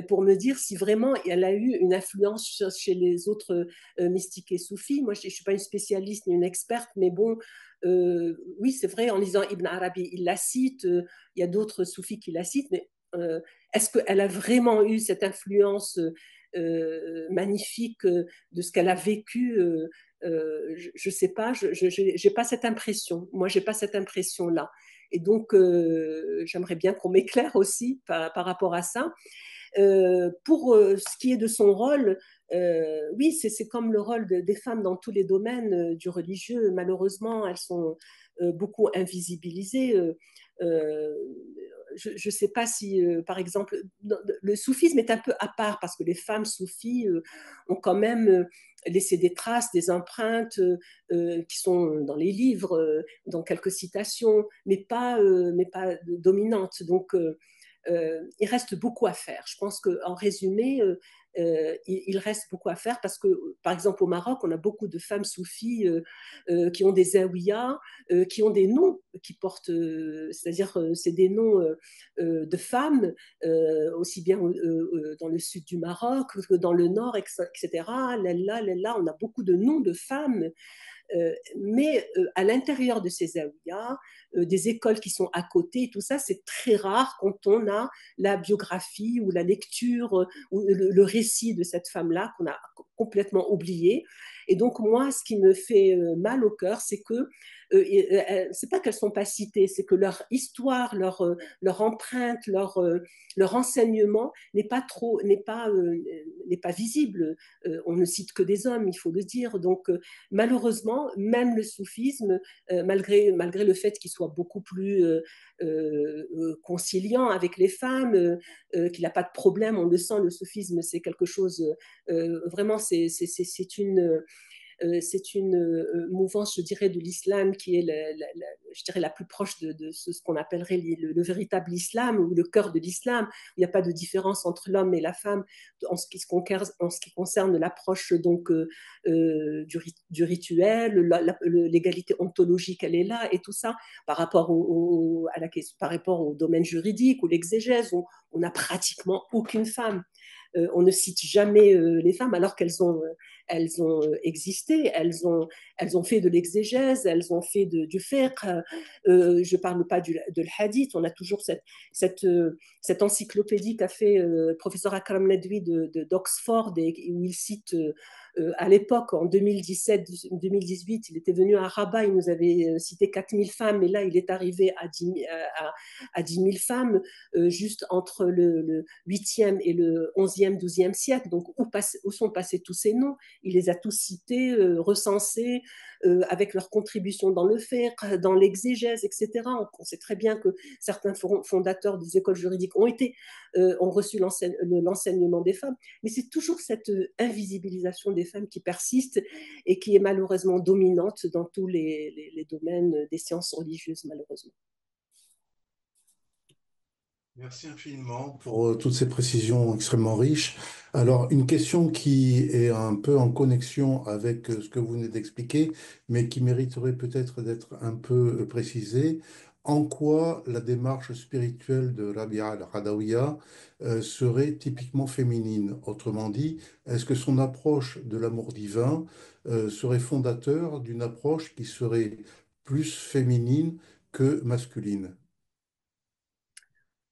pour me dire si vraiment elle a eu une influence chez les autres mystiques et soufis. Moi, je ne suis pas une spécialiste ni une experte, mais bon, oui, c'est vrai, en lisant Ibn Arabi, il la cite, il y a d'autres soufis qui la citent, mais est-ce qu'elle a vraiment eu cette influence magnifique de ce qu'elle a vécu je ne sais pas, je n'ai pas cette impression. Moi, j'ai pas cette impression-là. Et donc, j'aimerais bien qu'on m'éclaire aussi par rapport à ça. Pour ce qui est de son rôle, oui, c'est comme le rôle des femmes dans tous les domaines du religieux. Malheureusement, elles sont beaucoup invisibilisées. Euh, je ne sais pas si, par exemple, le soufisme est un peu à part parce que les femmes soufis ont quand même laissé des traces, des empreintes qui sont dans les livres, dans quelques citations, mais pas dominantes. Donc, il reste beaucoup à faire. Je pense qu'en résumé, il reste beaucoup à faire parce que, par exemple, au Maroc, on a beaucoup de femmes soufis qui ont des zaouïas, qui ont des noms qui portent, c'est-à-dire c'est des noms de femmes, aussi bien dans le sud du Maroc que dans le nord, etc. Lella, on a beaucoup de noms de femmes mais à l'intérieur de ces zaouïas, des écoles qui sont à côté, tout ça, c'est très rare quand on a la biographie ou la lecture ou le récit de cette femme-là qu'on a complètement oublié. Et donc moi, ce qui me fait mal au cœur, c'est que c'est pas qu'elles sont pas citées, c'est que leur histoire, leur empreinte, leur enseignement n'est pas visible. On ne cite que des hommes, il faut le dire. Donc malheureusement, même le soufisme, malgré le fait qu'il soit beaucoup plus conciliant avec les femmes, qu'il n'a pas de problème, on le sent, le soufisme, c'est quelque chose, vraiment, c'est une mouvance, je dirais, de l'islam qui est, je dirais, la plus proche de ce qu'on appellerait le véritable islam ou le cœur de l'islam. Il n'y a pas de différence entre l'homme et la femme en ce qui concerne l'approche donc du rituel, l'égalité ontologique, elle est là et tout ça par rapport à la question, par rapport au domaine juridique ou l'exégèse, on n'a pratiquement aucune femme. On ne cite jamais les femmes alors elles ont existé, elles ont fait de l'exégèse, elles ont fait du fiqh. Je ne parle pas de l'hadith. On a toujours cette encyclopédie qu'a fait le professeur Akram Nadwi d'Oxford où il cite à l'époque, en 2017-2018, il était venu à Rabat, il nous avait cité 4000 femmes, et là, il est arrivé à 10 000 femmes, juste entre le 8e et le 11e, 12e siècle. Donc, où sont passés tous ces noms? Il les a tous cités, recensés, avec leur contribution dans le fiqh, dans l'exégèse, etc. On sait très bien que certains fondateurs des écoles juridiques ont reçu l'enseignement des femmes, mais c'est toujours cette invisibilisation des femmes qui persiste et qui est malheureusement dominante dans tous les domaines des sciences religieuses, malheureusement. Merci infiniment pour toutes ces précisions extrêmement riches. Alors, une question qui est un peu en connexion avec ce que vous venez d'expliquer, mais qui mériterait peut-être d'être un peu précisée. En quoi la démarche spirituelle de Rabia al-Hadawiya serait typiquement féminine? Autrement dit, est-ce que son approche de l'amour divin serait fondateur d'une approche qui serait plus féminine que masculine?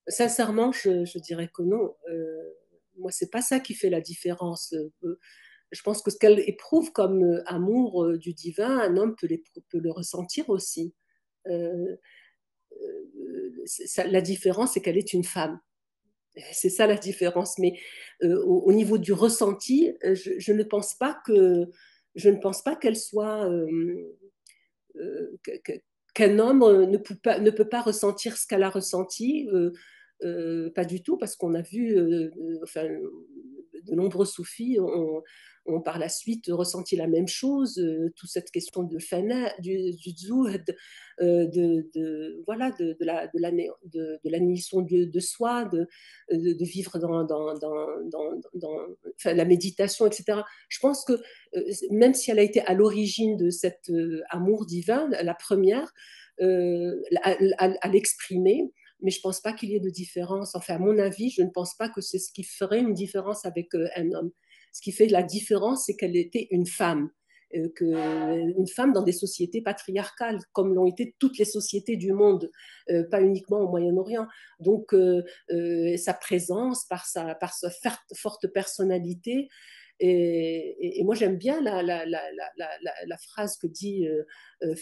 Sincèrement, je dirais que non. Moi, c'est pas ça qui fait la différence. Je pense que ce qu'elle éprouve comme amour du divin, un homme peut le ressentir aussi. Euh, la différence, c'est qu'elle est une femme. C'est ça la différence. Mais au niveau du ressenti, je ne pense pas que je ne pense pas qu'elle soit euh, qu'un homme ne peut pas ressentir ce qu'elle a ressenti. Pas du tout, parce qu'on a vu, enfin, de nombreux soufis ont par la suite ressenti la même chose, toute cette question de fana, du zuhd, voilà, de l'annihilation de soi, de vivre enfin, la méditation, etc. Je pense que même si elle a été à l'origine de cet amour divin, la première, à l'exprimer, mais je ne pense pas qu'il y ait de différence. Enfin, à mon avis, je ne pense pas que c'est ce qui ferait une différence avec un homme. Ce qui fait la différence, c'est qu'elle était une femme. Une femme dans des sociétés patriarcales, comme l'ont été toutes les sociétés du monde, pas uniquement au Moyen-Orient. Donc, sa présence, par sa forte personnalité, et moi, j'aime bien la phrase que dit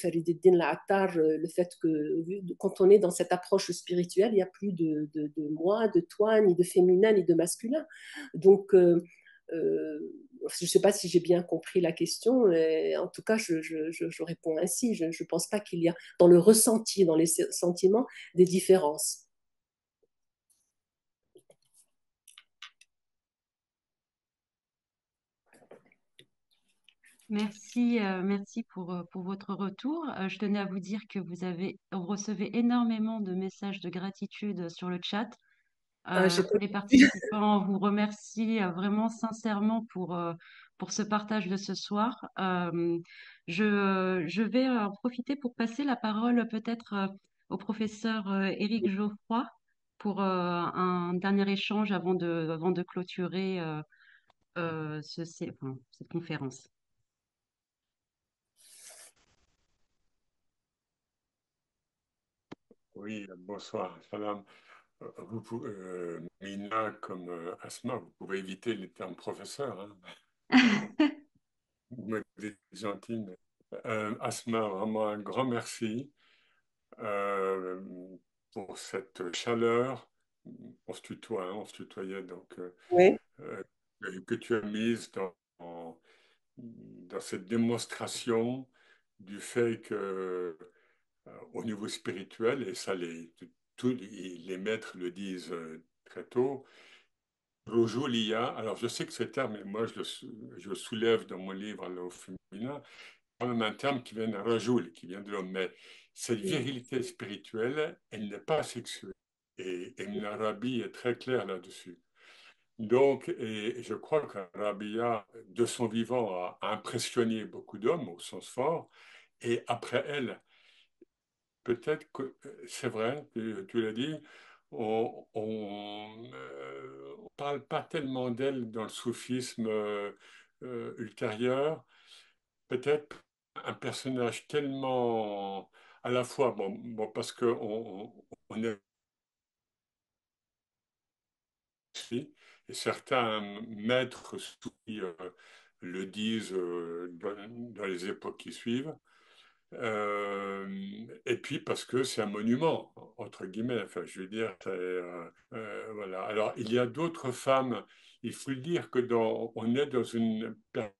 Farid Eddin La'attar, le fait que quand on est dans cette approche spirituelle, il n'y a plus de moi, de toi, ni de féminin, ni de masculin. Donc, euh, je ne sais pas si j'ai bien compris la question, mais en tout cas, je réponds ainsi. Je ne pense pas qu'il y a dans le ressenti, dans les sentiments, des différences. Merci, merci pour votre retour. Je tenais à vous dire que vous recevez énormément de messages de gratitude sur le chat. J'ai pas Les participants vous remercient vraiment sincèrement pour ce partage de ce soir. Je vais en profiter pour passer la parole peut-être au professeur Éric Geoffroy pour un dernier échange avant de clôturer cette conférence. Oui, bonsoir, salam. Mina comme Asma, vous pouvez éviter les termes professeur, hein. Vous m'êtes gentil. Asma, vraiment un grand merci euh, pour cette chaleur. On se tutoie, hein, on se tutoyait, donc Oui, euh, que tu as mise dans cette démonstration du fait que au niveau spirituel, et ça tous les maîtres le disent très tôt, Rojulia, alors je sais que ce terme, et moi je le soulève dans mon livre au féminin, quand même un terme qui vient de Rajoul, qui vient de l'homme, mais cette virilité spirituelle, elle n'est pas sexuelle. Et Ibn Arabi est très clair là-dessus. Donc, et je crois qu'Arabia, de son vivant, a impressionné beaucoup d'hommes au sens fort, et après elle, peut-être que c'est vrai, tu l'as dit, on parle pas tellement d'elle dans le soufisme ultérieur. Peut-être un personnage tellement à la fois, bon parce on est aussi, et certains maîtres soufis le disent dans les époques qui suivent. Et puis parce que c'est un monument, entre guillemets, enfin je veux dire, voilà. Alors il y a d'autres femmes, il faut le dire que on est dans une période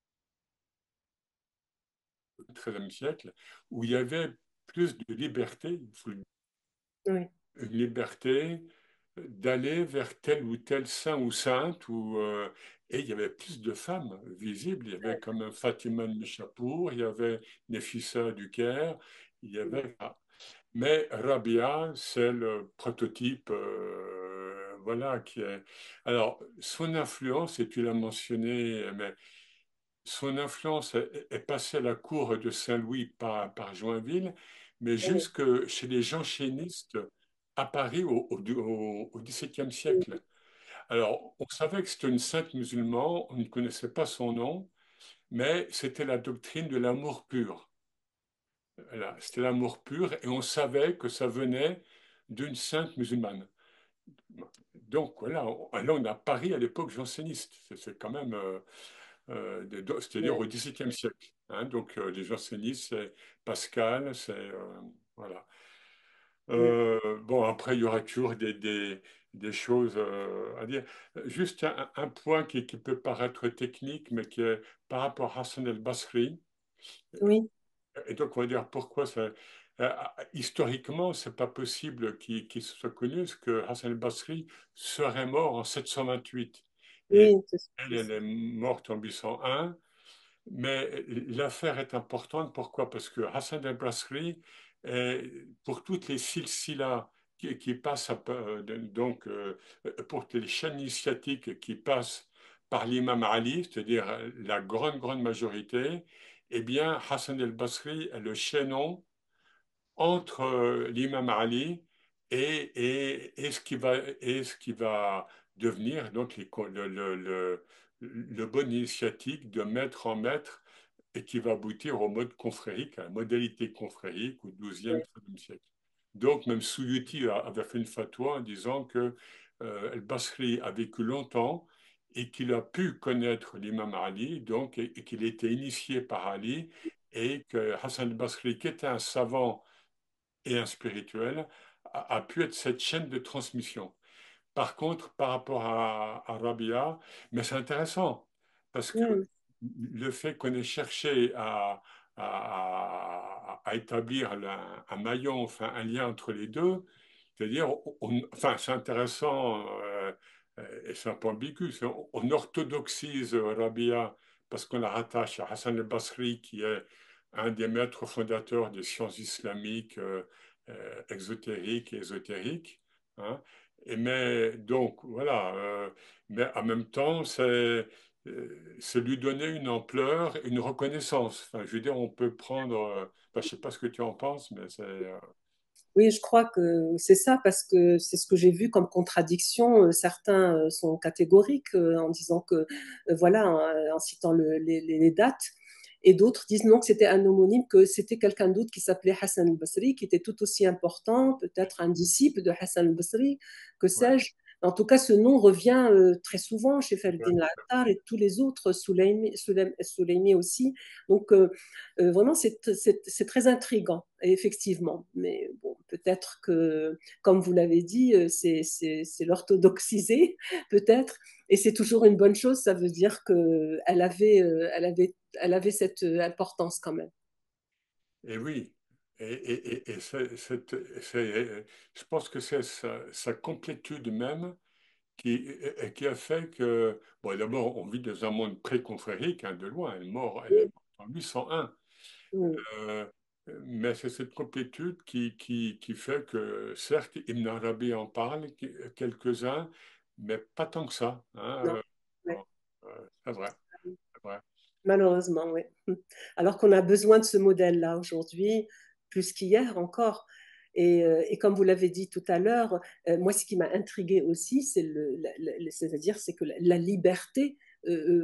du XIIIe siècle où il y avait plus de liberté, il faut le dire, oui, une liberté d'aller vers tel ou tel saint ou sainte, et il y avait plus de femmes visibles, il y avait quand même Fatima de Nishapour, il y avait Nefissa du Caire, il y avait... Mais Rabia, c'est le prototype, voilà, qui est. Alors, son influence, et tu l'as mentionné, mais son influence est passée à la cour de Saint-Louis par Joinville, mais oui, jusque chez les jansénistes à Paris au XVIIe siècle. Alors, on savait que c'était une sainte musulmane, on ne connaissait pas son nom, mais c'était la doctrine de l'amour pur. Voilà, c'était l'amour pur et on savait que ça venait d'une sainte musulmane. Donc voilà, là on a Paris à l'époque janséniste. C'est quand même, c'est-à-dire Ouais, au XVIIe siècle. Hein. Donc les jansénistes, c'est Pascal, c'est voilà. ouais. Bon, après, il y aura toujours des choses à dire. Juste un point qui peut paraître technique, mais qui est par rapport à Hassan el-Basri. Oui, Et donc, on va dire pourquoi ça. Historiquement, c'est pas possible qu'il se soit connu, parce que Hassan el-Basri serait mort en 728. Et oui, elle est morte en 801. Mais l'affaire est importante. Pourquoi? Parce que Hassan el-Basri, pour toutes les silsilas qui passent, donc pour les chaînes initiatiques qui passent par l'imam Ali, c'est-à-dire la grande, grande majorité, eh bien, Hassan el-Basri est le chaînon entre l'imam Ali et ce qui va devenir donc le bon initiatique de maître en maître et qui va aboutir au mode confrérique, à la modalité confrérique au XIIe, XIIIe siècle. Donc, même Suyuti avait fait une fatwa en disant que El-Basri a vécu longtemps et qu'il a pu connaître l'imam Ali, donc, et qu'il était initié par Ali, et que Hassan el-Basri, qui était un savant et un spirituel, a pu être cette chaîne de transmission. Par contre, par rapport à Rabia, mais c'est intéressant, parce que oui, le fait qu'on ait cherché à établir un maillon, enfin un lien entre les deux, c'est-à-dire, enfin c'est intéressant et c'est un peu ambigu, on orthodoxise Rabia parce qu'on la rattache à Hassan el-Basri, qui est un des maîtres fondateurs des sciences islamiques exotériques et ésotériques. Hein. Mais donc, voilà. Mais en même temps, c'est lui donner une ampleur, une reconnaissance. Enfin, je veux dire, on peut prendre. Je ne sais pas ce que tu en penses, mais c'est. oui, je crois que c'est ça parce que c'est ce que j'ai vu comme contradiction. Certains sont catégoriques en disant que, voilà, en citant les dates, et d'autres disent non, que c'était un homonyme, que c'était quelqu'un d'autre qui s'appelait Hassan al-Basri, qui était tout aussi important, peut-être un disciple de Hassan al-Basri, que Ouais, sais-je. En tout cas, ce nom revient très souvent chez ouais. Ferdinand Attar et tous les autres, Soulaimi aussi. Donc, vraiment, c'est très intriguant, effectivement. Mais bon, peut-être que, comme vous l'avez dit, c'est l'orthodoxisé, peut-être. Et c'est toujours une bonne chose, ça veut dire elle avait cette importance quand même. Et oui. Et je pense que c'est sa complétude même qui a fait que. Bon, d'abord, on vit dans un monde pré-confrérique, hein, de loin. Elle est Oui, morte en 801. oui, Euh, mais c'est cette complétude qui fait que, certes, Ibn Arabi en parle, quelques-uns, mais pas tant que ça. Hein, non, bon, ouais. c'est vrai, c'est vrai. Malheureusement, oui. Alors qu'on a besoin de ce modèle-là aujourd'hui, plus qu'hier encore. Et comme vous l'avez dit tout à l'heure, moi, ce qui m'a intriguée aussi, c'est-à-dire, c'est que la liberté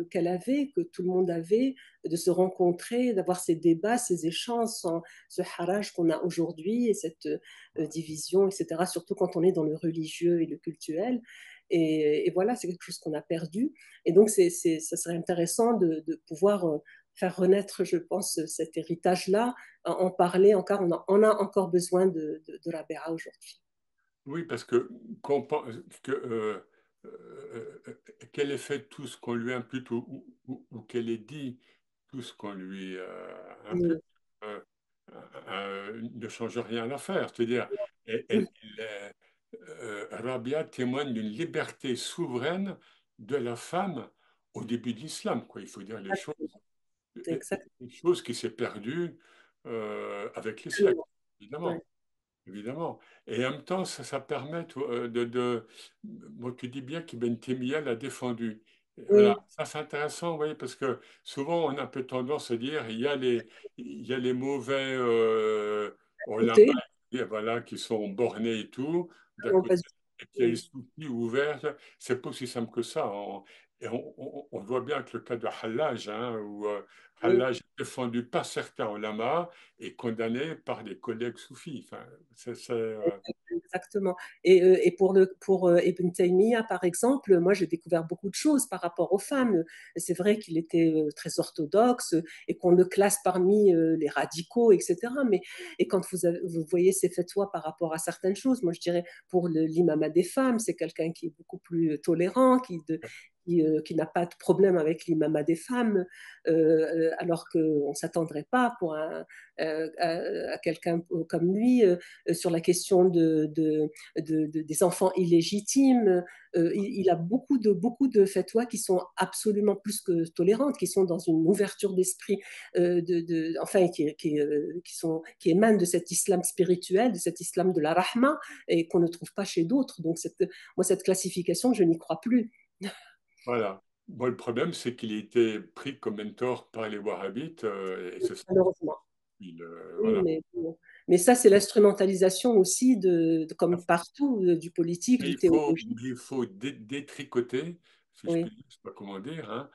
qu'elle avait, que tout le monde avait, de se rencontrer, d'avoir ces débats, ces échanges, sans ce haraj qu'on a aujourd'hui et cette division, etc., surtout quand on est dans le religieux et le cultuel. Et voilà, c'est quelque chose qu'on a perdu. Et donc, ça serait intéressant de pouvoir faire renaître, je pense, cet héritage-là, en parler encore. On a encore besoin de la BA aujourd'hui. Oui, parce que, qu'on pense que, qu'elle ait fait tout ce qu'on lui impute ou qu'elle ait dit tout ce qu'on lui impute, Oui, euh, ne change rien à l'affaire. C'est-à-dire, Rabia témoigne d'une liberté souveraine de la femme au début de l'islam, quoi. Il faut dire exactement. les choses qui s'est perdue avec les siècles, Ouais. évidemment. Évidemment. Et en même temps, ça permet bon, tu dis bien qu'Ibn Taymiyyah l'a défendu. Et voilà, Oui, ça c'est intéressant, vous voyez, parce que souvent on a un peu tendance à dire il y a les mauvais ulama, écoutez, voilà, qui sont bornés et tout, d'un non, côté, pas du et puis il y a les tout. soufis ouverts. C'est pas aussi simple que ça. Et on voit bien que le cas de Hallaj, hein, où Oui, Hallaj est défendu par certains ulama et condamné par des collègues soufis. Enfin, exactement. Et pour Ibn Taymiyyah, par exemple, moi j'ai découvert beaucoup de choses par rapport aux femmes. C'est vrai qu'il était très orthodoxe et qu'on le classe parmi les radicaux, etc. Mais et quand vous voyez ses fatwas par rapport à certaines choses, moi je dirais pour l'imam des femmes, c'est quelqu'un qui est beaucoup plus tolérant, qui n'a pas de problème avec l'imam des femmes, alors qu'on ne s'attendrait pas pour à quelqu'un comme lui sur la question des enfants illégitimes. Il a beaucoup de fatwas qui sont absolument plus que tolérantes, qui sont dans une ouverture d'esprit, enfin, qui émanent de cet islam spirituel, de cet islam de la rahma, et qu'on ne trouve pas chez d'autres. Donc, moi, cette classification, je n'y crois plus. Voilà. Bon, le problème, c'est qu'il a été pris comme mentor par les Wahhabites, et c'est ça. Malheureusement. Oui, Voilà. mais ça, c'est l'instrumentalisation aussi, comme partout, du politique, du théologique. Mais il faut détricoter, si je puis Oui, dire, je sais pas comment dire,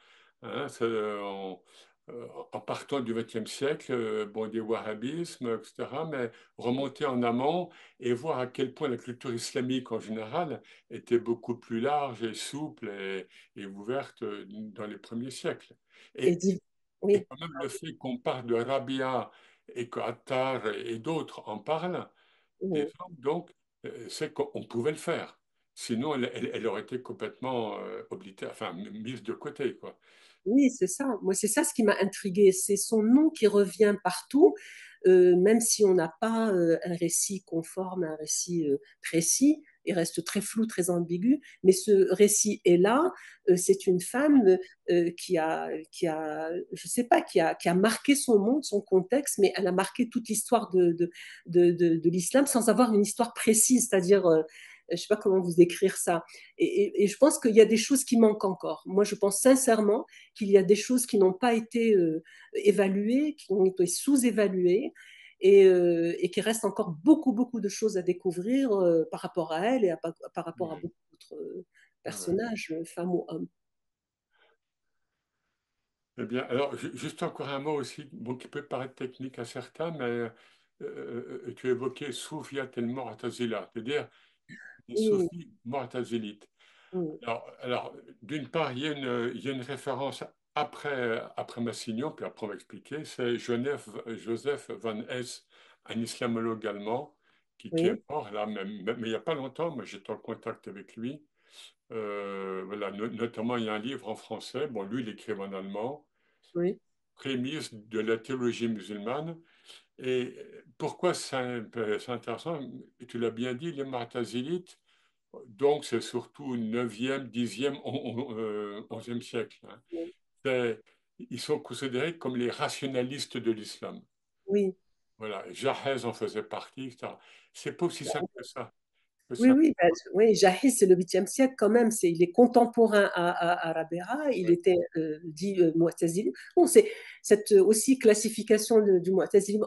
en partant du XXe siècle, bon, des wahhabismes, etc., mais remonter en amont et voir à quel point la culture islamique en général était beaucoup plus large et souple et ouverte dans les premiers siècles. et Et, et oui, quand même le fait qu'on parle de Rabia et qu'Attar et d'autres en parlent, des oui. femmes, donc, c'est qu'on pouvait le faire. Sinon, elle aurait été complètement oblitérée, enfin, mise de côté, quoi. Oui, c'est ça. Moi, c'est ça ce qui m'a intriguée. C'est son nom qui revient partout, même si on n'a pas un récit conforme, un récit précis. Il reste très flou, très ambigu. Mais ce récit est là. C'est une femme je sais pas, qui a marqué son monde, son contexte, mais elle a marqué toute l'histoire de l'islam sans avoir une histoire précise, c'est-à-dire, je sais pas comment vous décrire ça. Et je pense qu'il y a des choses qui manquent encore. Moi, je pense sincèrement qu'il y a des choses qui n'ont pas été évaluées, qui ont été sous-évaluées et qu'il reste encore beaucoup de choses à découvrir par rapport à elle et par rapport à Ouais, beaucoup d'autres ouais. personnages, femmes ou hommes. Eh bien, alors, juste encore un mot aussi, bon, qui peut paraître technique à certains, mais tu évoquais Soufiyat el-Mu'tazila, c'est-à-dire les Oui, soufis mu'tazilites. oui, Alors, d'une part, il y a une référence après Massignon, puis après on va expliquer, c'est Joseph Van Hess, un islamologue allemand qui est oui, mort là, mais il n'y a pas longtemps, moi j'étais en contact avec lui. Voilà, notamment, il y a un livre en français, bon, lui il écrit en allemand, oui, Prémices de la théologie musulmane. Et pourquoi c'est intéressant? Tu l'as bien dit, les Mu'tazilites, donc, c'est surtout 9e, 10e, 11e siècle, hein. oui, C'est- Ils sont considérés comme les rationalistes de l'islam. oui. Voilà, Jahez en faisait partie, etc. C'est pas aussi simple que ça. Que Oui, ça. oui, oui, Jahiz, c'est le 8e siècle quand même. Il est contemporain à Rabera. Il Ouais, était dit Mu'tazili. Bon, c'est cette aussi classification du Mu'tazili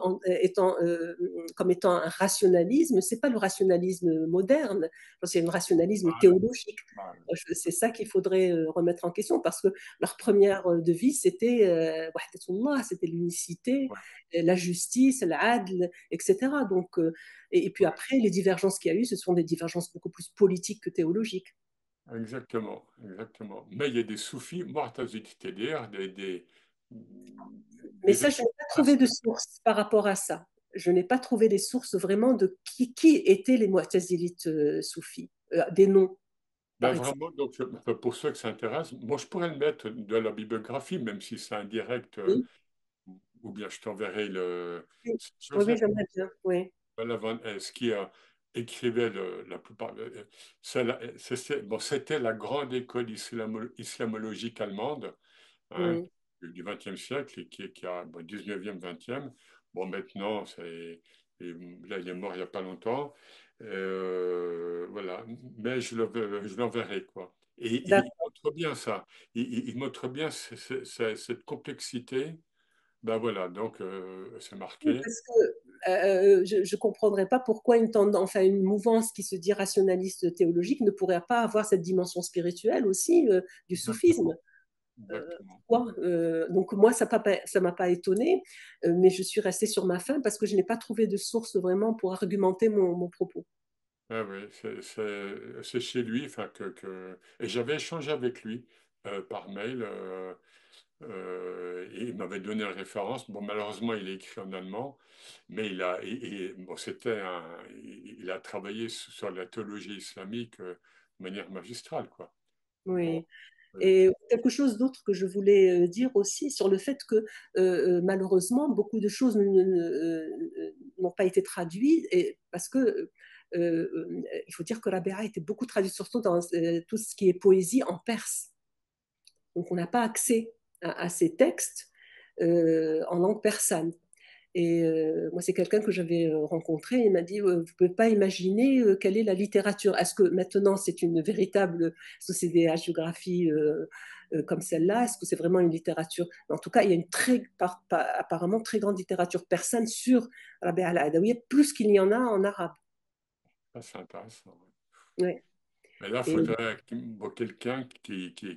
comme étant un rationalisme. C'est pas le rationalisme moderne. C'est un rationalisme voilà, théologique. voilà. C'est ça qu'il faudrait remettre en question parce que leur première devise, c'était Wahdatullah, c'était l'unicité, Ouais, la justice, l'adl, etc. Donc, et puis ouais, après, les divergences qu'il y a eu, ce sont des divergences beaucoup plus politiques que théologiques. exactement, exactement. Mais il y a des soufis mu'tazilites, c'est-à-dire Mais des ça, je n'ai pas trouvé de source par rapport à ça. Je n'ai pas trouvé des sources vraiment de qui étaient les Mu'tazilites soufis, des noms, ben par exemple. vraiment, donc, enfin, pour ceux que ça intéresse, moi je pourrais le mettre de la bibliographie, même si c'est indirect, Oui, ou bien je t'enverrai le oui, oui, oui, Joseph j'aimerais bien. Oui, Van Hess qui a écrivait la plupart. Bon, c'était la grande école islamologique allemande, hein, oui, du XXe siècle et qui a bon, 19e, 20e. Bon, maintenant, là, il est mort il n'y a pas longtemps. Voilà, mais je l'enverrai, quoi. Et il d'accord. montre bien ça. Il montre bien cette complexité. Ben voilà, donc c'est Oui, marqué. parce que je ne comprendrais pas pourquoi enfin, une mouvance qui se dit rationaliste théologique ne pourrait pas avoir cette dimension spirituelle aussi du soufisme. Exactement, exactement. Pourquoi donc moi, ça m'a pas étonnée, mais je suis restée sur ma faim parce que je n'ai pas trouvé de source vraiment pour argumenter mon propos. Ah oui, c'est chez lui, enfin et j'avais échangé avec lui par mail. Et il m'avait donné une référence. Bon, malheureusement, il est écrit en allemand, mais bon, il a travaillé sur la théologie islamique de manière magistrale, quoi. Bon, Oui. oui, Et quelque chose d'autre que je voulais dire aussi sur le fait que malheureusement, beaucoup de choses n'ont pas été traduites et parce que il faut dire que la Béra était beaucoup traduite, surtout dans tout ce qui est poésie en perse. Donc on n'a pas accès à ces textes en langue persane. Et moi, c'est quelqu'un que j'avais rencontré. Il m'a dit, vous ne pouvez pas imaginer quelle est la littérature. Est-ce que maintenant, c'est une véritable... Est-ce que c'est des hagiographies comme celle-là? Est-ce que c'est vraiment une littérature? En tout cas, il y a une apparemment très grande littérature persane sur Rabi al-Adawiya, plus qu'il y en a en arabe. ça, c'est intéressant. Ouais. Ouais. Mais là, il Et faudrait bon, quelqu'un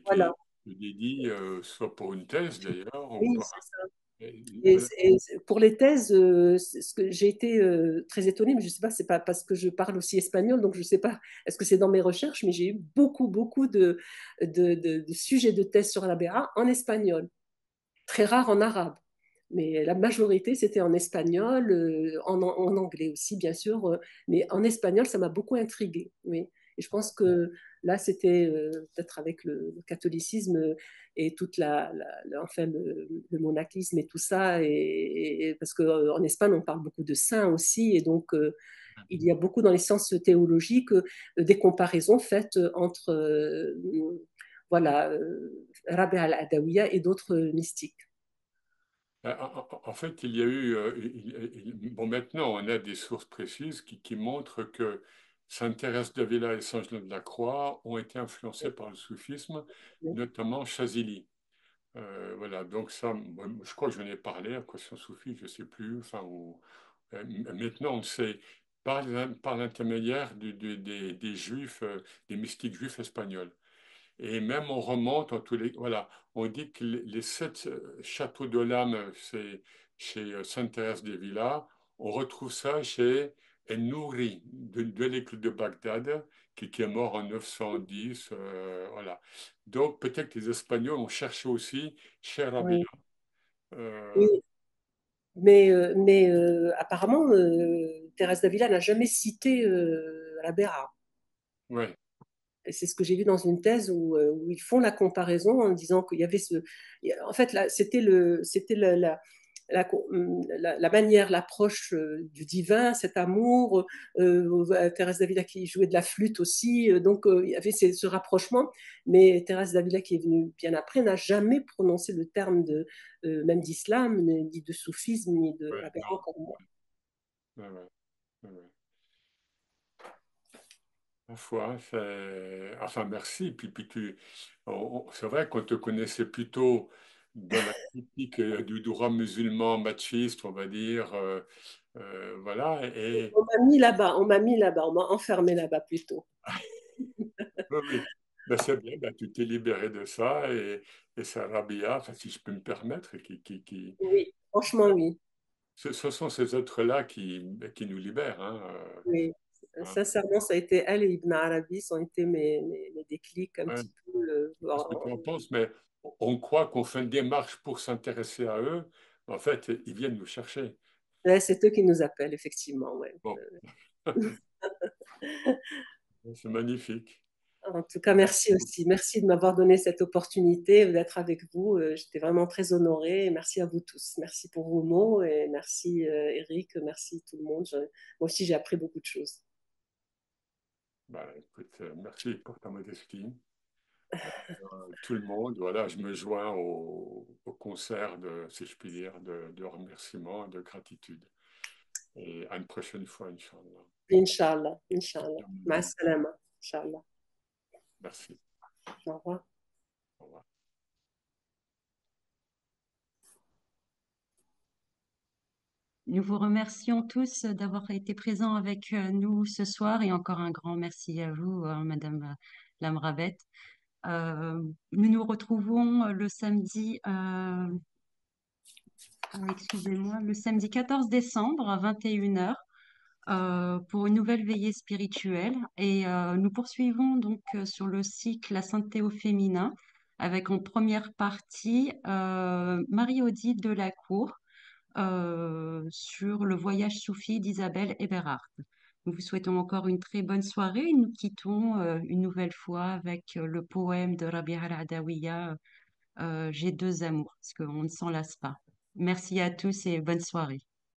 voilà. qui dédie, soit pour une thèse d'ailleurs, ou Oui, pas. c'est ça. Voilà. Pour les thèses, ce que j'ai été très étonnée, mais je ne sais pas, c'est pas parce que je parle aussi espagnol, donc je ne sais pas, est-ce que c'est dans mes recherches, mais j'ai eu beaucoup, beaucoup de sujets de thèse sur la BA en espagnol, très rare en arabe. Mais la majorité, c'était en espagnol, en anglais aussi, bien sûr, mais en espagnol, ça m'a beaucoup intriguée. Oui. Et je pense que là, c'était peut-être avec le catholicisme et toute enfin, le monachisme et tout ça, et parce qu'en Espagne, on parle beaucoup de saints aussi, et donc il y a beaucoup dans les sciences théologiques des comparaisons faites entre voilà, Rabi al-Adawiya et d'autres mystiques. En fait, il y a eu, bon, maintenant, on a des sources précises qui montrent que Sainte Thérèse d'Avila et Saint Jean de la Croix ont été influencés par le soufisme, notamment Chazili. Voilà, donc ça, bon, je crois que j'en ai parlé à Question Soufie, je ne sais plus. Enfin, maintenant, on sait par l'intermédiaire des juifs, des mystiques juifs espagnols. Et même on remonte en tous les... Voilà, on dit que les sept châteaux de l'âme, c'est chez Sainte Thérèse des Villas. On retrouve ça chez El-Nouri de l'école de Bagdad, qui est mort en 910. Voilà. Donc peut-être que les Espagnols ont cherché aussi chez Rabia. Oui. Euh, Oui, mais apparemment, Thérèse d'Avila n'a jamais cité la Béra. ouais, Et c'est ce que j'ai vu dans une thèse où ils font la comparaison en disant qu'il y avait ce. En fait, là, c'était la manière, l'approche du divin, cet amour. Thérèse d'Avila qui jouait de la flûte aussi. Donc, il y avait ce rapprochement. Mais Thérèse d'Avila, qui est venue bien après, n'a jamais prononcé le terme même d'islam, ni de soufisme, ni de ouais, la Béra, non. encore moins. Ouais, ouais, ouais, ouais. Ma foi, enfin merci. Puis c'est vrai qu'on te connaissait plutôt dans la critique du droit musulman machiste, on va dire. Voilà. Et On m'a mis là-bas, on m'a mis là-bas, on m'a enfermé là-bas plutôt. oui, oui. Ben, c'est bien, ben, tu t'es libéré de ça et c'est Rabia, enfin, si je peux me permettre, Oui, franchement, oui. ce sont ces êtres-là qui nous libèrent. Hein, Oui, hein. sincèrement, ça a été elle et Ibn Arabi, ça ont été mes déclics un Ouais. petit peu. Parce que tu en penses, mais on croit qu'on fait une démarche pour s'intéresser à eux. En fait, ils viennent nous chercher. Ouais, c'est eux qui nous appellent, effectivement. Ouais. Bon, c'est magnifique. En tout cas, merci aussi. Merci de m'avoir donné cette opportunité d'être avec vous. J'étais vraiment très honorée. Merci à vous tous. Merci pour vos mots et merci Eric, merci tout le monde. Moi aussi, j'ai appris beaucoup de choses. Ben, écoute, merci pour ta modestie. Tout le monde, voilà, je me joins au concert de, si je puis dire, de remerciements, de gratitude. Et à une prochaine fois, Inch'Allah. Inch'Allah, Inch'Allah. Ma salama, Inch'Allah. Merci. Au revoir. Au revoir. Nous vous remercions tous d'avoir été présents avec nous ce soir et encore un grand merci à vous, Madame Lamravet. Nous nous retrouvons le samedi, excusez-moi, le samedi 14 décembre à 21 heures pour une nouvelle veillée spirituelle. Et nous poursuivons donc sur le cycle La Sainteté au féminin, avec en première partie Marie-Odile Delacour sur le voyage soufi d'Isabelle Eberhard. Nous vous souhaitons encore une très bonne soirée. Nous quittons une nouvelle fois avec le poème de Rabia al-Adawiya, J'ai deux amours, parce qu'on ne s'en lasse pas. Merci à tous et bonne soirée.